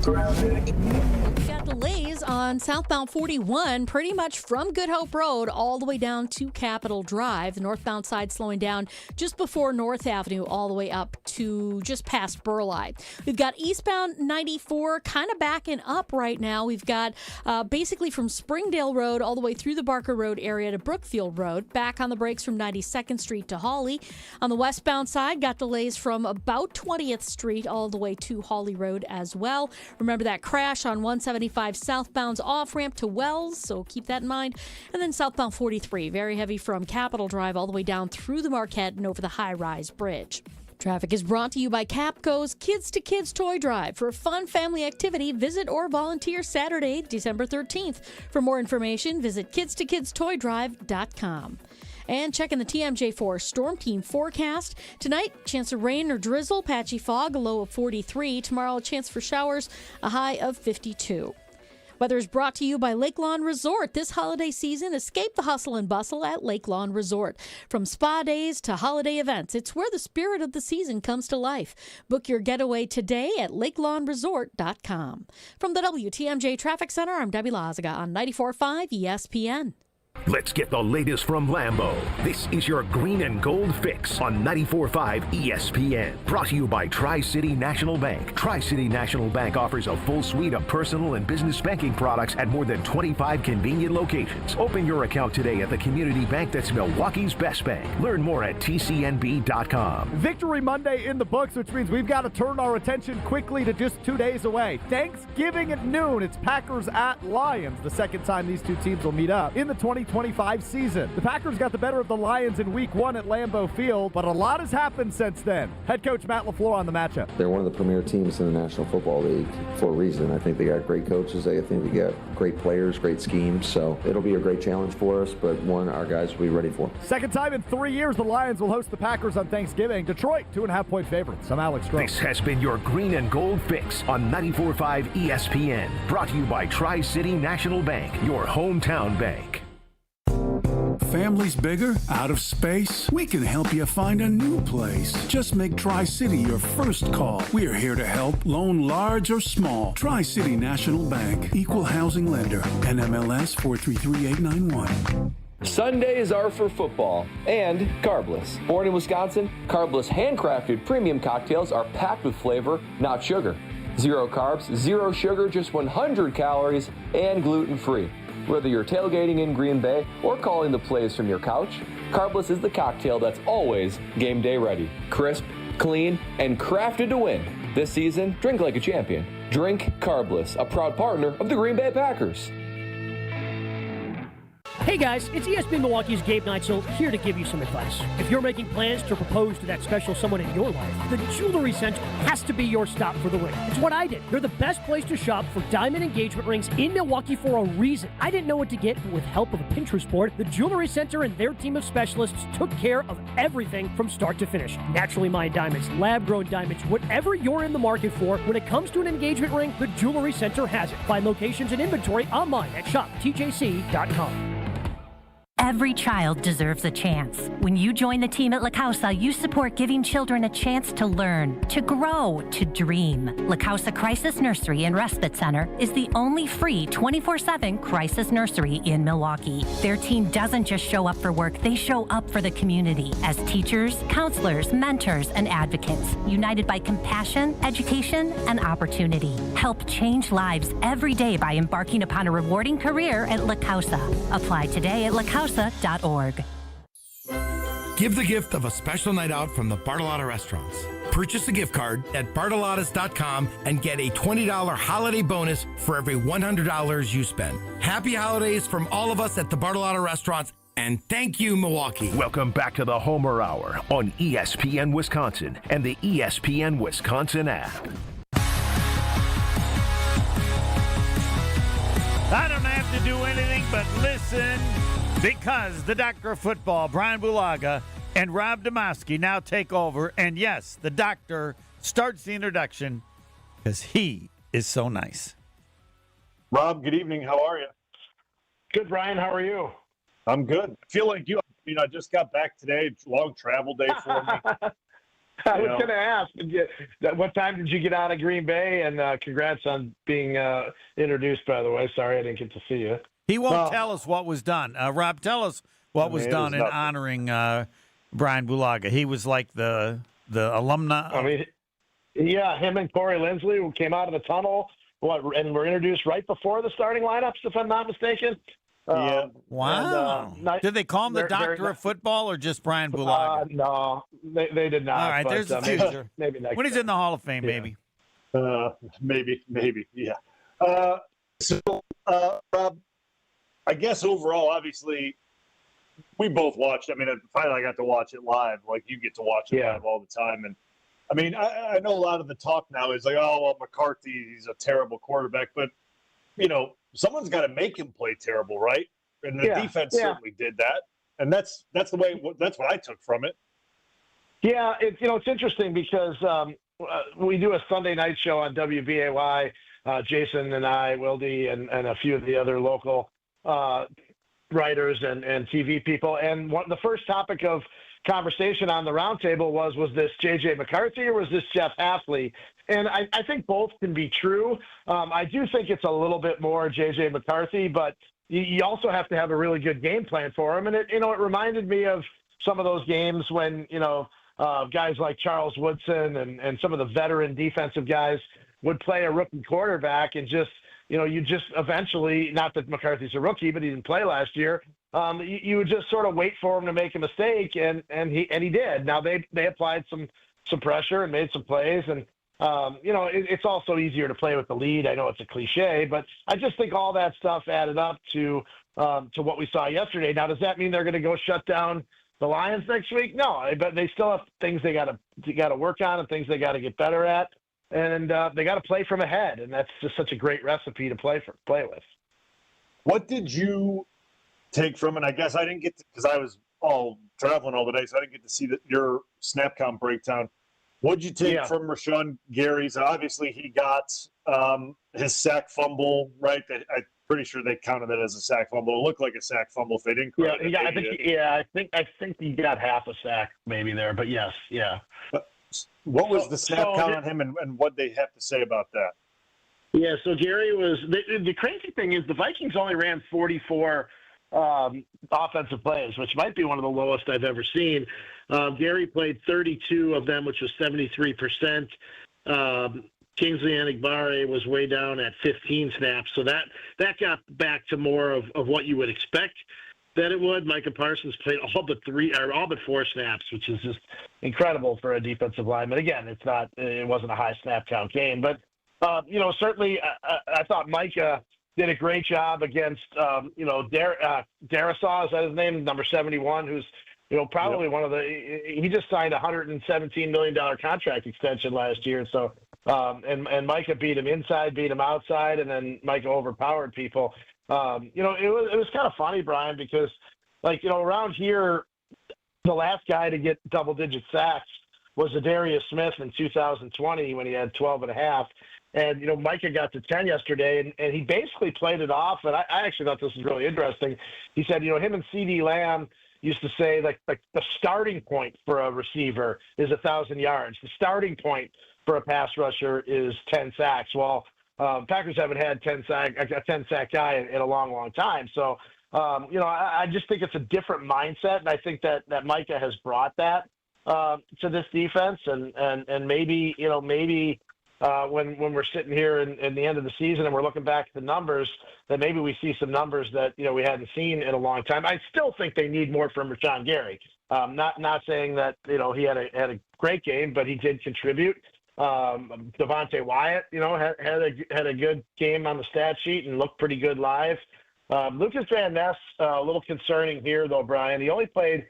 We've got delays on southbound 41, pretty much from Good Hope Road all the way down to Capitol Drive. The northbound side slowing down just before North Avenue all the way up to just past Burleigh. We've got eastbound 94 kind of backing up right now. We've got basically from Springdale Road all the way through the Barker Road area to Brookfield Road. Back on the brakes from 92nd Street to Hawley. On the westbound side, got delays from about 20th Street all the way to Hawley Road as well. Remember that crash on 175 southbound's off-ramp to Wells, so keep that in mind. And then southbound 43, very heavy from Capitol Drive all the way down through the Marquette and over the high-rise bridge. Traffic is brought to you by Capco's Kids to Kids Toy Drive. For a fun family activity, visit or volunteer Saturday, December 13th. For more information, visit kidstokidstoydrive.com. And checking the TMJ4 Storm Team forecast. Tonight, chance of rain or drizzle, patchy fog, a low of 43. Tomorrow, a chance for showers, a high of 52. Weather is brought to you by Lake Lawn Resort. This holiday season, escape the hustle and bustle at Lake Lawn Resort. From spa days to holiday events, it's where the spirit of the season comes to life. Book your getaway today at lakelawnresort.com. From the WTMJ Traffic Center, I'm Debbie Lazaga on 94.5 ESPN. Let's get the latest from Lambeau. This is your green and gold fix on 94.5 ESPN. Brought to you by Tri-City National Bank. Tri-City National Bank offers a full suite of personal and business banking products at more than 25 convenient locations. Open your account today at the community bank that's Milwaukee's best bank. Learn more at tcnb.com. Victory Monday in the books, which means we've got to turn our attention quickly to just 2 days away. Thanksgiving at noon, it's Packers at Lions, the second time these two teams will meet up in the 2025 season. The Packers got the better of the Lions in Week 1 at Lambeau Field, but a lot has happened since then. Head coach Matt LaFleur on the matchup. They're one of the premier teams in the National Football League for a reason. I think they got great coaches. I think they got great players, great schemes. So it'll be a great challenge for us, but one our guys will be ready for. Second time in 3 years, the Lions will host the Packers on Thanksgiving. Detroit, 2.5-point favorites. I'm Alex Stroh. This has been your green and gold fix on 94.5 ESPN. Brought to you by Tri-City National Bank, your hometown bank. Family's bigger? Out of space? We can help you find a new place. Just make Tri-City your first call. We're here to help, loan large or small. Tri-City National Bank, equal housing lender, NMLS 433891. Sundays are for football and carbless. Born in Wisconsin, carbless handcrafted premium cocktails are packed with flavor, not sugar. 0 carbs, 0 sugar, just 100 calories, and gluten-free. Whether you're tailgating in Green Bay or calling the plays from your couch, Carbless is the cocktail that's always game day ready. Crisp, clean, and crafted to win. This season, drink like a champion. Drink Carbless, a proud partner of the Green Bay Packers. Hey guys, it's ESPN Milwaukee's Gabe Neitzel here to give you some advice. If you're making plans to propose to that special someone in your life, the Jewelry Center has to be your stop for the ring. It's what I did. They're the best place to shop for diamond engagement rings in Milwaukee for a reason. I didn't know what to get, but with help of a Pinterest board, the Jewelry Center and their team of specialists took care of everything from start to finish. Naturally mined diamonds, lab-grown diamonds, whatever you're in the market for, when it comes to an engagement ring, the Jewelry Center has it. Find locations and inventory online at shoptjc.com. Every child deserves a chance. When you join the team at La Causa, you support giving children a chance to learn, to grow, to dream. La Causa Crisis Nursery and Respite Center is the only free 24/7 crisis nursery in Milwaukee. Their team doesn't just show up for work, they show up for the community as teachers, counselors, mentors, and advocates, united by compassion, education, and opportunity. Help change lives every day by embarking upon a rewarding career at La Causa. Apply today at lacausa.org. Give the gift of a special night out from the Bartolotta restaurants. Purchase a gift card at bartolottas.com and get a $20 holiday bonus for every $100 you spend. Happy holidays from all of us at the Bartolotta restaurants, and thank you, Milwaukee. Welcome back to the Homer Hour on ESPN Wisconsin and the ESPN Wisconsin app. I don't have to do anything but listen, because the doctor of football, Brian Bulaga, and Rob Domofsky now take over. And yes, the doctor starts the introduction because he is so nice. Rob, good evening. How are you? Good, Brian. How are you? I'm good. I feel like you. I just got back today. Long travel day for me. I was going to ask, what time did you get out of Green Bay? And congrats on being introduced, by the way. Sorry I didn't get to see you. He won't tell us what was done. Rob, tell us what was done in honoring Brian Bulaga. He was like the alumni. I mean, yeah, him and Corey Lindsley who came out of the tunnel and were introduced right before the starting lineups, if I'm not mistaken. Yeah. Wow. And, did they call him the doctor of football or just Brian Bulaga? No, they did not. All right, there's the future. Maybe next when he's in the Hall of Fame, maybe. Maybe, yeah. Rob, I guess overall, obviously, we both watched. I mean, finally I got to watch it live. Like you get to watch it live all the time. And I mean, I know a lot of the talk now is like, oh, well, McCarthy, he's a terrible quarterback. But, someone's got to make him play terrible, right? And the defense certainly did that. And that's what I took from it. Yeah, it's interesting because we do a Sunday night show on WBAY. Jason and I, Wildy, and a few of the other local writers and TV people. And the first topic of conversation on the roundtable was this J.J. McCarthy or was this Jeff Hafley? And I think both can be true. I do think it's a little bit more J.J. McCarthy, but you also have to have a really good game plan for him. And it reminded me of some of those games when, guys like Charles Woodson and some of the veteran defensive guys would play a rookie quarterback and just, you just eventually, not that McCarthy's a rookie, but he didn't play last year. You would just sort of wait for him to make a mistake, and he did. Now they applied some pressure and made some plays, and it's also easier to play with the lead. I know it's a cliche, but I just think all that stuff added up to what we saw yesterday. Now, does that mean they're going to go shut down the Lions next week? No, but they still have things they got to work on and things they got to get better at. And they got to play from ahead, and that's just such a great recipe to play with. What did you take from it? I guess I didn't get to, because I was all traveling all the day, so I didn't get to see your snap count breakdown. What did you take from Rashawn Gary's? Obviously, he got his sack fumble, right? I'm pretty sure they counted it as a sack fumble. It looked like a sack fumble if they didn't. I think he got half a sack maybe there, but yes, yeah. What was the snap count on him, and what they have to say about that? Yeah, so Gary was the crazy thing is the Vikings only ran 44 offensive plays, which might be one of the lowest I've ever seen. Gary played 32 of them, which was 73%. Kingsley Enigbare was way down at 15 snaps, so that got back to more of what you would expect that it would. Micah Parsons played all but 4 snaps, which is just incredible for a defensive lineman. Again, it wasn't a high snap count game, but certainly I thought Micah did a great job against, Darisaw, is that his name, number 71, who's, probably one of he just signed a $117 million contract extension last year. So, and Micah beat him inside, beat him outside, and then Micah overpowered people. It was kind of funny, Brian, because around here, the last guy to get double-digit sacks was Adarius Smith in 2020 when he had 12.5. And, Micah got to 10 yesterday, and he basically played it off. And I actually thought this was really interesting. He said, him and CeeDee Lamb used to say, like the starting point for a receiver is 1,000 yards. The starting point for a pass rusher is 10 sacks. Well, Packers haven't had a 10-sack guy in a long, long time. So, I just think it's a different mindset, and I think that Micah has brought that to this defense, and maybe when we're sitting here in the end of the season and we're looking back at the numbers, that maybe we see some numbers that we hadn't seen in a long time. I still think they need more from Rashawn Gary. Not saying that he had a great game, but he did contribute. Devontae Wyatt, had a good game on the stat sheet and looked pretty good live. Lucas Van Ness, a little concerning here though, Brian. He only played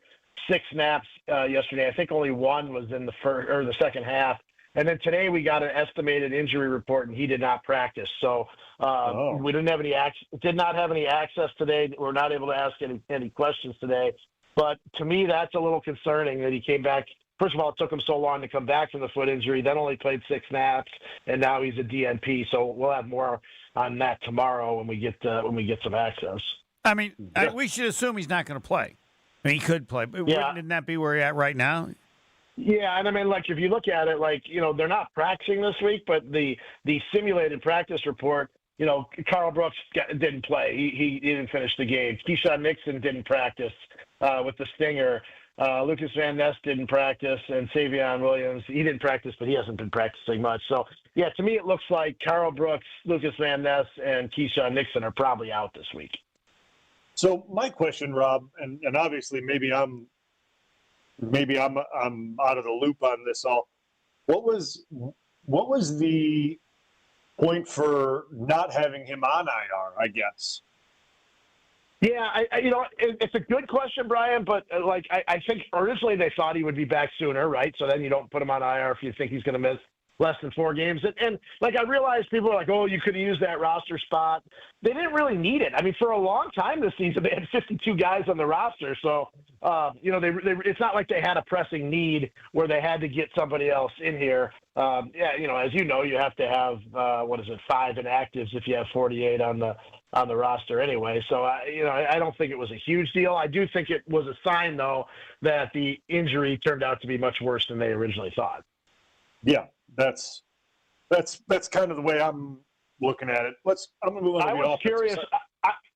6 snaps yesterday. I think only 1 was in the second half. And then today we got an estimated injury report, and he did not practice. So we did not have any access today. We're not able to ask any questions today. But to me, that's a little concerning that he came back. First of all, it took him so long to come back from the foot injury, then only played 6 snaps, and now he's a DNP. So we'll have more on that tomorrow when we get some access. I mean, we should assume he's not going to play. I mean, he could play, but wouldn't that be where he's at right now? Yeah, and I mean, if you look at it, they're not practicing this week, but the simulated practice report, Carl Brooks didn't play. He didn't finish the game. Keyshawn Nixon didn't practice with the stinger. Lucas Van Ness didn't practice, and Savion Williams, he didn't practice, but he hasn't been practicing much. So, yeah, to me it looks like Carl Brooks, Lucas Van Ness, and Keyshawn Nixon are probably out this week. So my question, Rob, and obviously maybe I'm out of the loop on this all. What was the point for not having him on IR, I guess? Yeah, it's a good question, Brian, but I think originally they thought he would be back sooner, right? So then you don't put him on IR if you think he's going to miss less than 4 games. And I realized people are like, oh, you could have used that roster spot. They didn't really need it. I mean, for a long time this season, they had 52 guys on the roster. So, it's not like they had a pressing need where they had to get somebody else in here. As you have to have, 5 inactives if you have 48 on the roster anyway. So, I don't think it was a huge deal. I do think it was a sign, though, that the injury turned out to be much worse than they originally thought. Yeah, that's kind of the way I'm looking at it. I'm going to move on to the offensive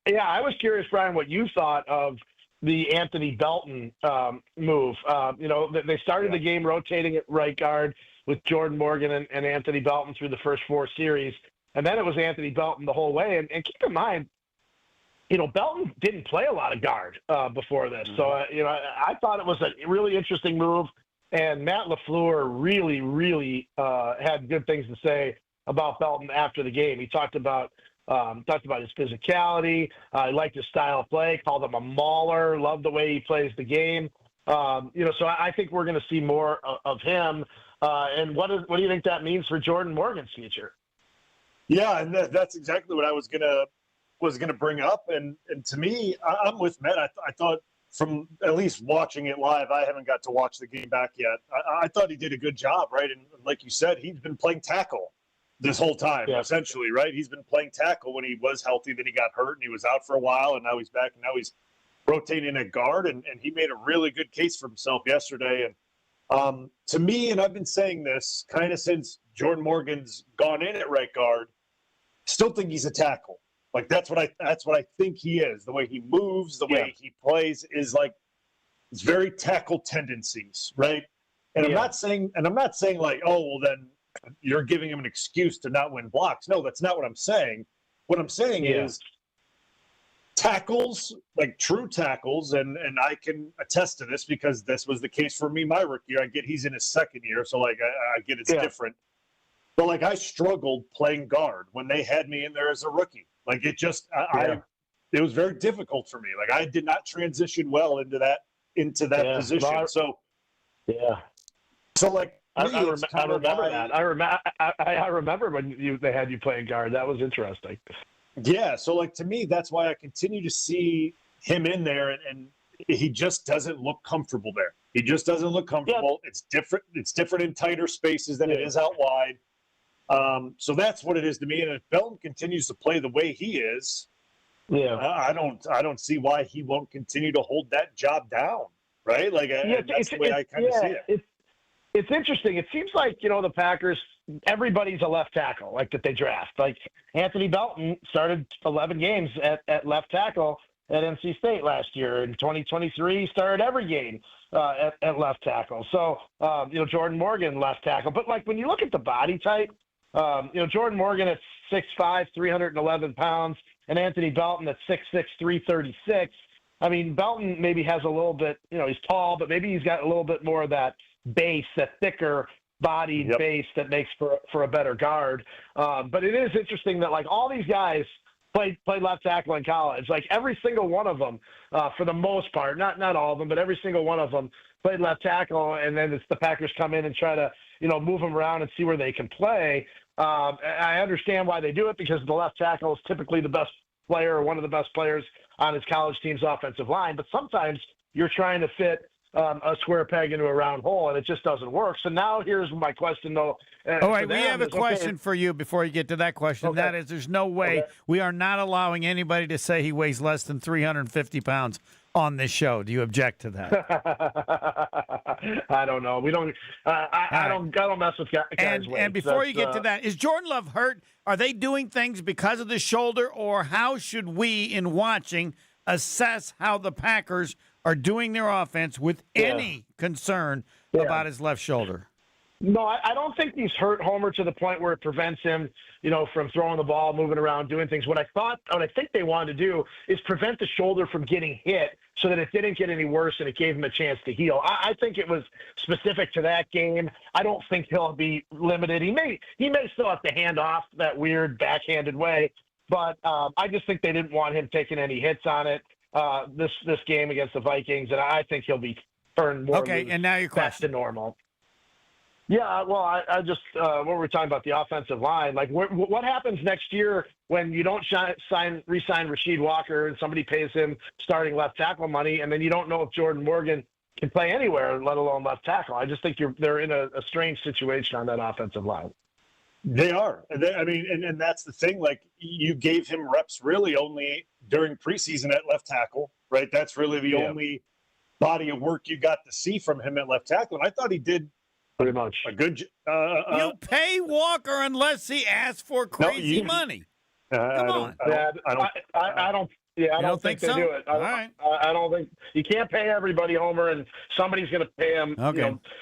side. I was curious, Brian, what you thought of the Anthony Belton move. They started the game rotating at right guard with Jordan Morgan and Anthony Belton through the first 4 series. And then it was Anthony Belton the whole way. And keep in mind, Belton didn't play a lot of guard before this. So, I thought it was a really interesting move. And Matt LaFleur really, really had good things to say about Belton after the game. He talked about his physicality. He liked his style of play, called him a mauler, loved the way he plays the game. So I think we're going to see more of him. And what do you think that means for Jordan Morgan's future? Yeah, and that's exactly what I was gonna bring up. And to me, I'm with Matt. I thought from at least watching it live, I haven't got to watch the game back yet. I thought he did a good job, right? And like you said, he's been playing tackle this whole time, essentially, right? He's been playing tackle when he was healthy, then he got hurt and he was out for a while, and now he's back, and now he's rotating at guard, and he made a really good case for himself yesterday. And to me, and I've been saying this kind of since Jordan Morgan's gone in at right guard, still think he's a tackle. Like that's what I think he is. The way he moves, the way he plays is like it's very tackle tendencies, right? And I'm not saying like, oh, well then you're giving him an excuse to not win blocks. No, that's not what I'm saying. What I'm saying is tackles, like true tackles, and I can attest to this because this was the case for me my rookie year. I get he's in his second year, so like I get it's different. But like I struggled playing guard when they had me in there as a rookie. Like it just, it was very difficult for me. Like I did not transition well into that position. So like I remember that. I remember when they had you playing guard. That was interesting. Yeah. So like to me, that's why I continue to see him in there, and he just doesn't look comfortable there. He just doesn't look comfortable. Yeah. It's different. It's different in tighter spaces than it is out wide. So that's what it is to me. And if Belton continues to play the way he is, I don't see why he won't continue to hold that job down, right? Like that's the way I kind of see it. It's interesting. It seems like, the Packers, everybody's a left tackle, like that they draft. Like Anthony Belton started 11 games at left tackle at NC State last year. In 2023, he started every game at left tackle. So, Jordan Morgan, left tackle. But, like, when you look at the body type, Jordan Morgan at 6'5", 311 pounds, and Anthony Belton at 6'6", 336. I mean, Belton maybe has a little bit, he's tall, but maybe he's got a little bit more of that base, that thicker bodied base that makes for a better guard. But it is interesting that, like, all these guys played left tackle in college. Like, every single one of them, for the most part, not all of them, but every single one of them played left tackle, and then it's the Packers come in and try to, move them around and see where they can play. I understand why they do it, because the left tackle is typically the best player or one of the best players on his college team's offensive line. But sometimes you're trying to fit a square peg into a round hole, and it just doesn't work. So now here's my question, though. All right, we have a question for you before you get to that question. That is, there's no way we are not allowing anybody to say he weighs less than 350 pounds on this show. Do you object to that? I don't know. We don't. I don't mess with guys' weights. And before you get to that, is Jordan Love hurt? Are they doing things because of the shoulder, or how should we, in watching, assess how the Packers are doing their offense with any concern about his left shoulder? No, I don't think he's hurt Homer to the point where it prevents him, from throwing the ball, moving around, doing things. What I think they wanted to do is prevent the shoulder from getting hit so that it didn't get any worse and it gave him a chance to heal. I think it was specific to that game. I don't think he'll be limited. He may still have to hand off that weird backhanded way, but I just think they didn't want him taking any hits on it this game against the Vikings, and I think he'll be turned more loose, and now your question. Back to normal. Yeah, well, I just what we're talking about, the offensive line. Like, what happens next year when you don't re-sign Rasheed Walker and somebody pays him starting left tackle money, and then you don't know if Jordan Morgan can play anywhere, let alone left tackle? I just think they're in a strange situation on that offensive line. They are. And that's the thing. Like, you gave him reps really only during preseason at left tackle, right? That's really the only body of work you got to see from him at left tackle. And I thought he did pretty much a good. You pay Walker unless he asks for crazy money. Come on. I don't think they do it. I don't think you can't pay everybody, Homer, and somebody's going to pay him. Okay.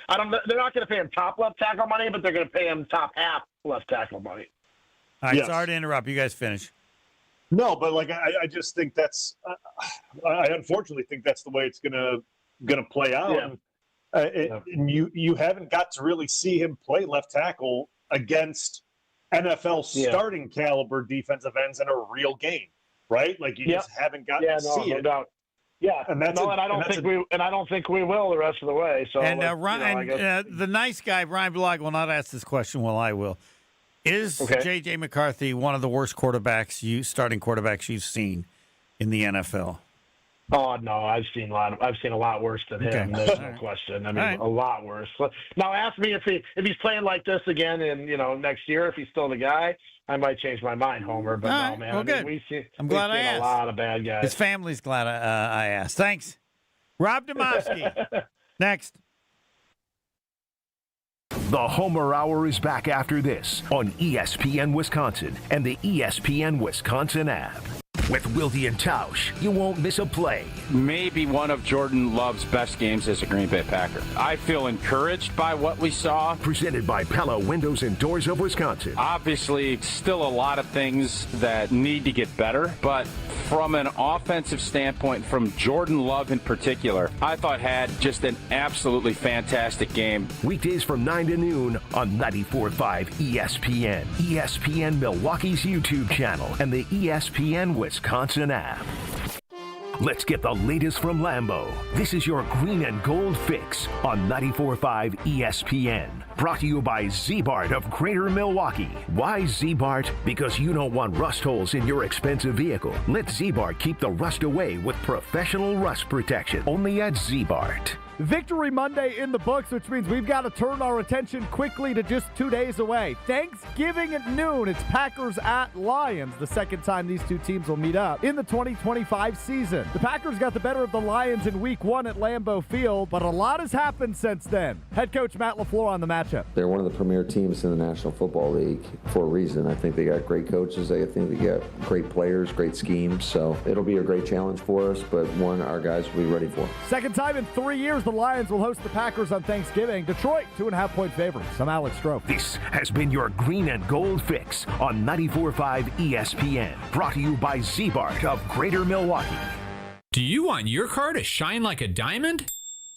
They're not going to pay him top left tackle money, but they're going to pay him top half left tackle money. All right, sorry to interrupt. You guys finish. No, but like I just think that's. I unfortunately think that's the way it's going to play out. Yeah. And you haven't got to really see him play left tackle against NFL starting caliber defensive ends in a real game, right? Like you just haven't gotten to see it. Doubt. Yeah, and I don't think we will the rest of the way. So, the nice guy Brian Blag will not ask this question. Well, I will. Is J.J. McCarthy one of the worst starting quarterbacks you've seen in the NFL? Oh no, I've seen a lot worse than him. There's no question. I mean, a lot worse. Now, ask me if he's playing like this again, in next year, if he's still the guy, I might change my mind, Homer. But no, man. Well, good. I'm glad I asked. A lot of bad guys. His family's glad I asked. Thanks, Rob Demovsky. Next. The Homer Hour is back after this on ESPN Wisconsin and the ESPN Wisconsin app. With Wilde and Tausch, you won't miss a play. Maybe one of Jordan Love's best games as a Green Bay Packer. I feel encouraged by what we saw. Presented by Pella Windows and Doors of Wisconsin. Obviously, still a lot of things that need to get better, but from an offensive standpoint, from Jordan Love in particular, I thought had just an absolutely fantastic game. Weekdays from 9 to noon on 94.5 ESPN, ESPN Milwaukee's YouTube channel, and the ESPN Wisconsin app. Let's get the latest from Lambeau. This is your green and gold fix on 94.5 ESPN. Brought to you by Z-Bart of Greater Milwaukee. Why Z-Bart? Because you don't want rust holes in your expensive vehicle. Let Z-Bart keep the rust away with professional rust protection. Only at Z-Bart. Victory Monday in the books, which means we've got to turn our attention quickly to just 2 days away. Thanksgiving at noon, it's Packers at Lions, the second time these two teams will meet up in the 2025 season. The Packers got the better of the Lions in Week 1 at Lambeau Field, but a lot has happened since then. Head coach Matt LaFleur on the matchup. They're one of the premier teams in the National Football League for a reason. I think they got great coaches. I think they got great players, great schemes. So it'll be a great challenge for us, but one our guys will be ready for. Second time in 3 years, the Lions will host the Packers on Thanksgiving. Detroit, 2.5-point favorites. I'm Alex Stroh. This has been your green and gold fix on 94.5 ESPN. Brought to you by Z-Bart of Greater Milwaukee. Do you want your car to shine like a diamond?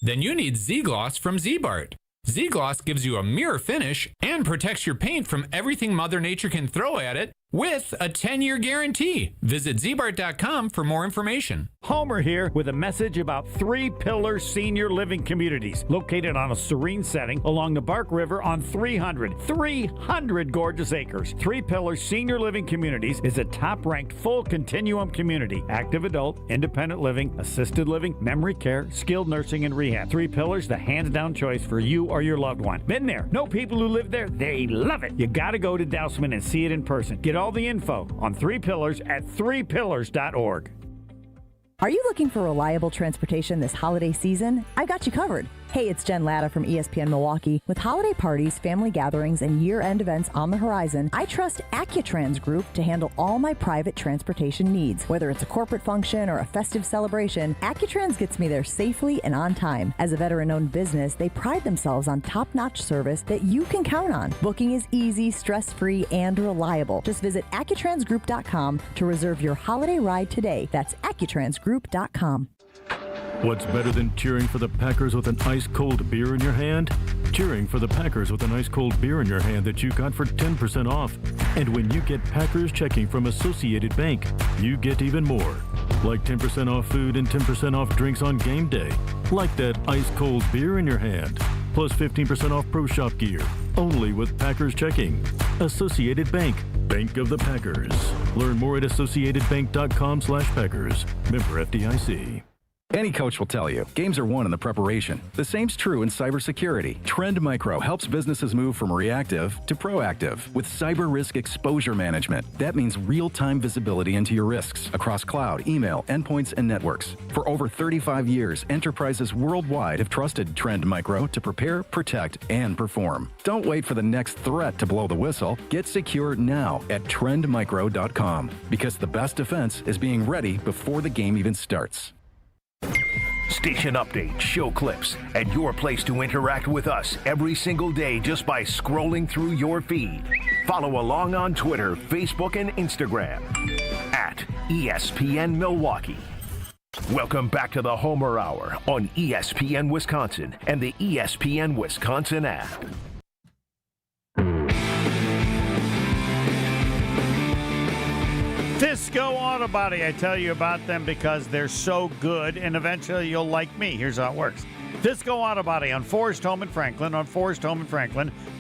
Then you need Z-Gloss from Z-Bart. Z-Gloss gives you a mirror finish and protects your paint from everything Mother Nature can throw at it with a 10-year guarantee. Visit zbart.com for more information. Homer here with a message about Three Pillars Senior Living Communities, located on a serene setting along the Bark River on 300 gorgeous acres. Three Pillars Senior Living Communities is a top-ranked full continuum community. Active adult, independent living, assisted living, memory care, skilled nursing, and rehab. Three Pillars, the hands-down choice for you or your loved one. Been there. Know people who live there. They love it. You gotta go to Dousman and see it in person. Get all the info on Three Pillars at threepillars.org. Are you looking for reliable transportation this holiday season? I've got you covered. Hey, it's Jen Latta from ESPN Milwaukee. With holiday parties, family gatherings, and year-end events on the horizon, I trust Accutrans Group to handle all my private transportation needs. Whether it's a corporate function or a festive celebration, Accutrans gets me there safely and on time. As a veteran-owned business, they pride themselves on top-notch service that you can count on. Booking is easy, stress-free, and reliable. Just visit AccuTransGroup.com to reserve your holiday ride today. That's AccuTransGroup.com. What's better than cheering for the Packers with an ice-cold beer in your hand? Cheering for the Packers with an ice-cold beer in your hand that you got for 10% off. And when you get Packers checking from Associated Bank, you get even more. Like 10% off food and 10% off drinks on game day. Like that ice-cold beer in your hand. Plus 15% off Pro Shop gear. Only with Packers checking. Associated Bank. Bank of the Packers. Learn more at associatedbank.com/Packers. Member FDIC. Any coach will tell you, games are won in the preparation. The same's true in cybersecurity. Trend Micro helps businesses move from reactive to proactive with cyber risk exposure management. That means real-time visibility into your risks across cloud, email, endpoints, and networks. For over 35 years, enterprises worldwide have trusted Trend Micro to prepare, protect, and perform. Don't wait for the next threat to blow the whistle. Get secure now at trendmicro.com, because the best defense is being ready before the game even starts. Station updates, show clips, and your place to interact with us every single day just by scrolling through your feed. Follow along on Twitter, Facebook, and Instagram at ESPN Milwaukee. Welcome back to the Homer Hour on ESPN Wisconsin and the ESPN Wisconsin app. Fisco Auto Body, I tell you about them because they're so good, and eventually you'll like me. Here's how it works. Fisco Auto Body on Forest Home in Franklin,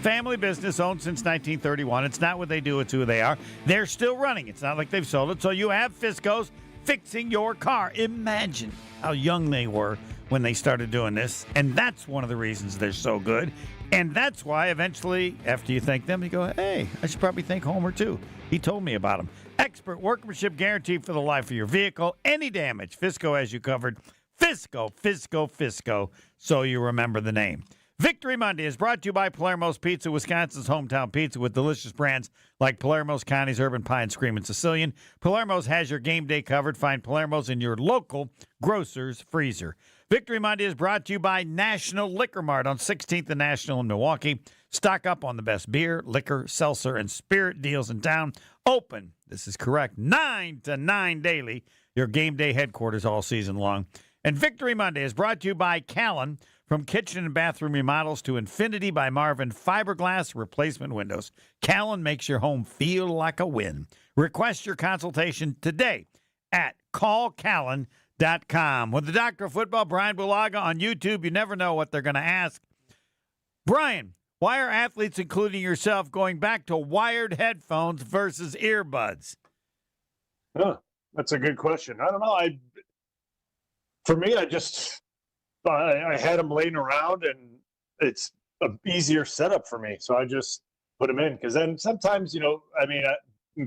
family business owned since 1931. It's not what they do, it's who they are. They're still running. It's not like they've sold it. So you have Fisco's fixing your car. Imagine how young they were when they started doing this, and that's one of the reasons they're so good. And that's why eventually, after you thank them, you go, hey, I should probably thank Homer too. He told me about them. Expert workmanship guaranteed for the life of your vehicle. Any damage, Fisco has you covered. Fisco, so you remember the name. Victory Monday is brought to you by Palermo's Pizza, Wisconsin's hometown pizza with delicious brands like Palermo's, Connie's, Urban Pie, and Screamin' Sicilian. Palermo's has your game day covered. Find Palermo's in your local grocer's freezer. Victory Monday is brought to you by National Liquor Mart on 16th and National in Milwaukee. Stock up on the best beer, liquor, seltzer, and spirit deals in town. Open, this is correct, 9 to 9 daily. Your game day headquarters all season long. And Victory Monday is brought to you by Callan. From kitchen and bathroom remodels to Infinity by Marvin fiberglass replacement windows, Callan makes your home feel like a win. Request your consultation today at callcallan.com. With the Doctor of Football, Brian Bulaga on YouTube, you never know what they're going to ask. Brian, why are athletes, including yourself, going back to wired headphones versus earbuds? That's a good question. I don't know. For me, I had them laying around, and it's an easier setup for me. So I just put them in, because then sometimes,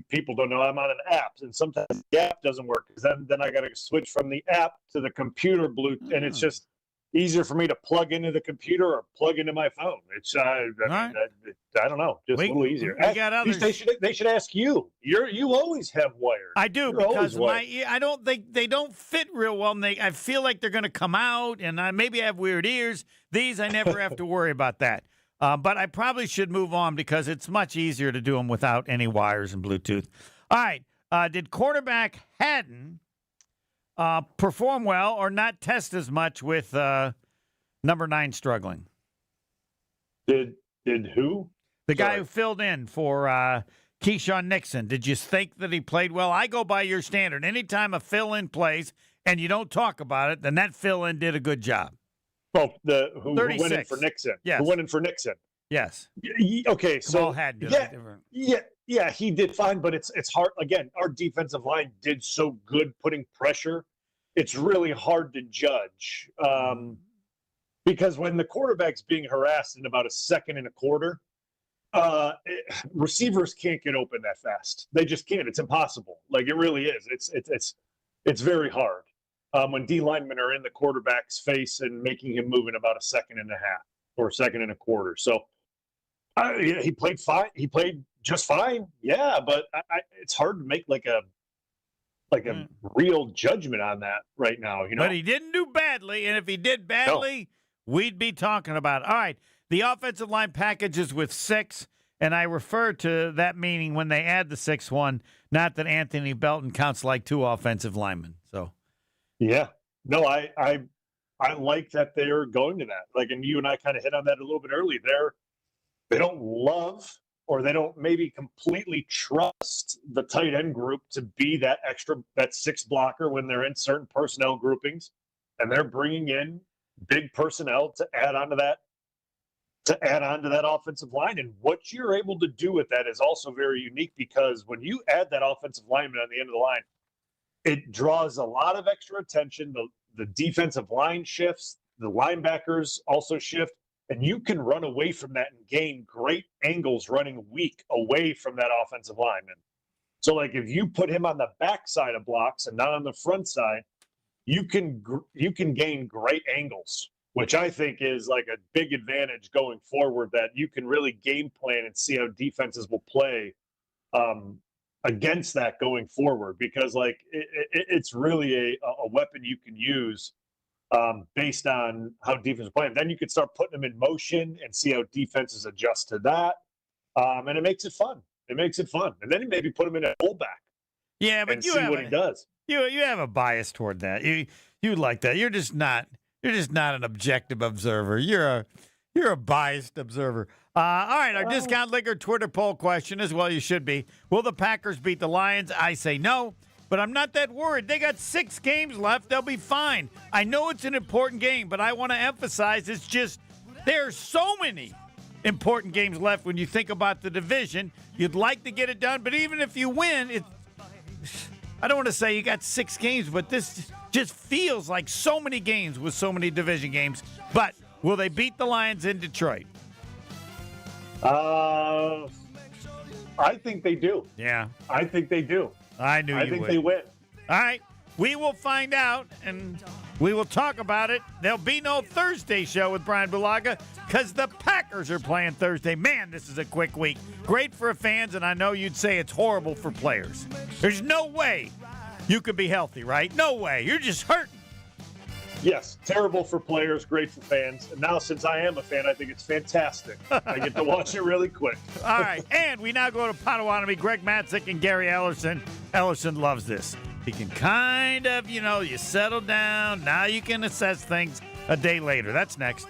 people don't know I'm on an app, and sometimes the app doesn't work, because then I got to switch from the app to the computer Bluetooth, and it's just easier for me to plug into the computer or plug into my phone. It's I don't know, just a little easier. We got others. They should ask you. You always have wired. I do, because I don't think they don't fit real well. And I feel like they're going to come out, and maybe I have weird ears. These I never have to worry about that. But I probably should move on, because it's much easier to do them without any wires and Bluetooth. All right. Did quarterback Haddon perform well or not test as much with number 9 struggling? Did who? The guy who filled in for Keyshawn Nixon. Did you think that he played well? I go by your standard. Anytime a fill-in plays and you don't talk about it, then that fill-in did a good job. Well, who went in for Nixon? Yes. Who went in for Nixon? Yes. Okay, so yeah, he did fine, but it's hard. Again, our defensive line did so good putting pressure. It's really hard to judge, because when the quarterback's being harassed in about a second and a quarter, receivers can't get open that fast. They just can't. It's impossible. Like, it really is. It's very hard when D linemen are in the quarterback's face and making him move in about a second and a half or a second and a quarter. So he played fine. He played just fine. Yeah, but it's hard to make like a real judgment on that right now. But he didn't do badly, and if he did badly, we'd be talking about it. All right, the offensive line packages with 6, and I refer to that meaning when they add the 6th one, not that Anthony Belton counts like 2 offensive linemen. So, yeah, no, I like that they're going to that. Like, and you and I kind of hit on that a little bit early. They don't love, or they don't maybe completely trust the tight end group to be that 6th blocker when they're in certain personnel groupings, and they're bringing in big personnel to add on to that offensive line. And what you're able to do with that is also very unique, because when you add that offensive lineman on the end of the line, it draws a lot of extra attention. The defensive line shifts, the linebackers also shift, and you can run away from that and gain great angles running weak away from that offensive lineman. So, like, if you put him on the back side of blocks and not on the front side, you can gain great angles, which I think is like a big advantage going forward, that you can really game plan and see how defenses will play against that going forward, because like it's really a weapon you can use based on how defense is playing. Then you can start putting them in motion and see how defenses adjust to that, and it makes it fun. And then maybe put him in a fullback. Yeah, but and see what he does. You have a bias toward that. You like that. You're just not an objective observer. You're a biased observer. All right, our Discount Liquor Twitter poll question is, well, you should be. Will the Packers beat the Lions? I say no, but I'm not that worried. They got 6 games left. They'll be fine. I know it's an important game, but I want to emphasize it's just there's so many important games left when you think about the division. You'd like to get it done, but even if you win, I don't want to say you got 6 games, but this just feels like so many games with so many division games. But will they beat the Lions in Detroit? I think they do. Yeah. I think they do. I knew you would. I think they win. All right. We will find out, and we will talk about it. There'll be no Thursday show with Brian Bulaga because the Packers are playing Thursday. Man, this is a quick week. Great for fans, and I know you'd say it's horrible for players. There's no way you could be healthy, right? No way. You're just hurting. Yes, terrible for players, great for fans. And now, since I am a fan, I think it's fantastic. I get to watch it really quick. All right, and we now go to Potawatomi. Greg Matzik and Gary Ellerson. Ellerson loves this. He can kind of, you settle down. Now you can assess things a day later. That's next.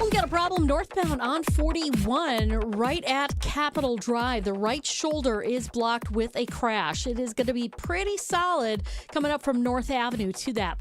We got a problem northbound on 41 right at Capitol Drive. The right shoulder is blocked with a crash. It is going to be pretty solid coming up from North Avenue to that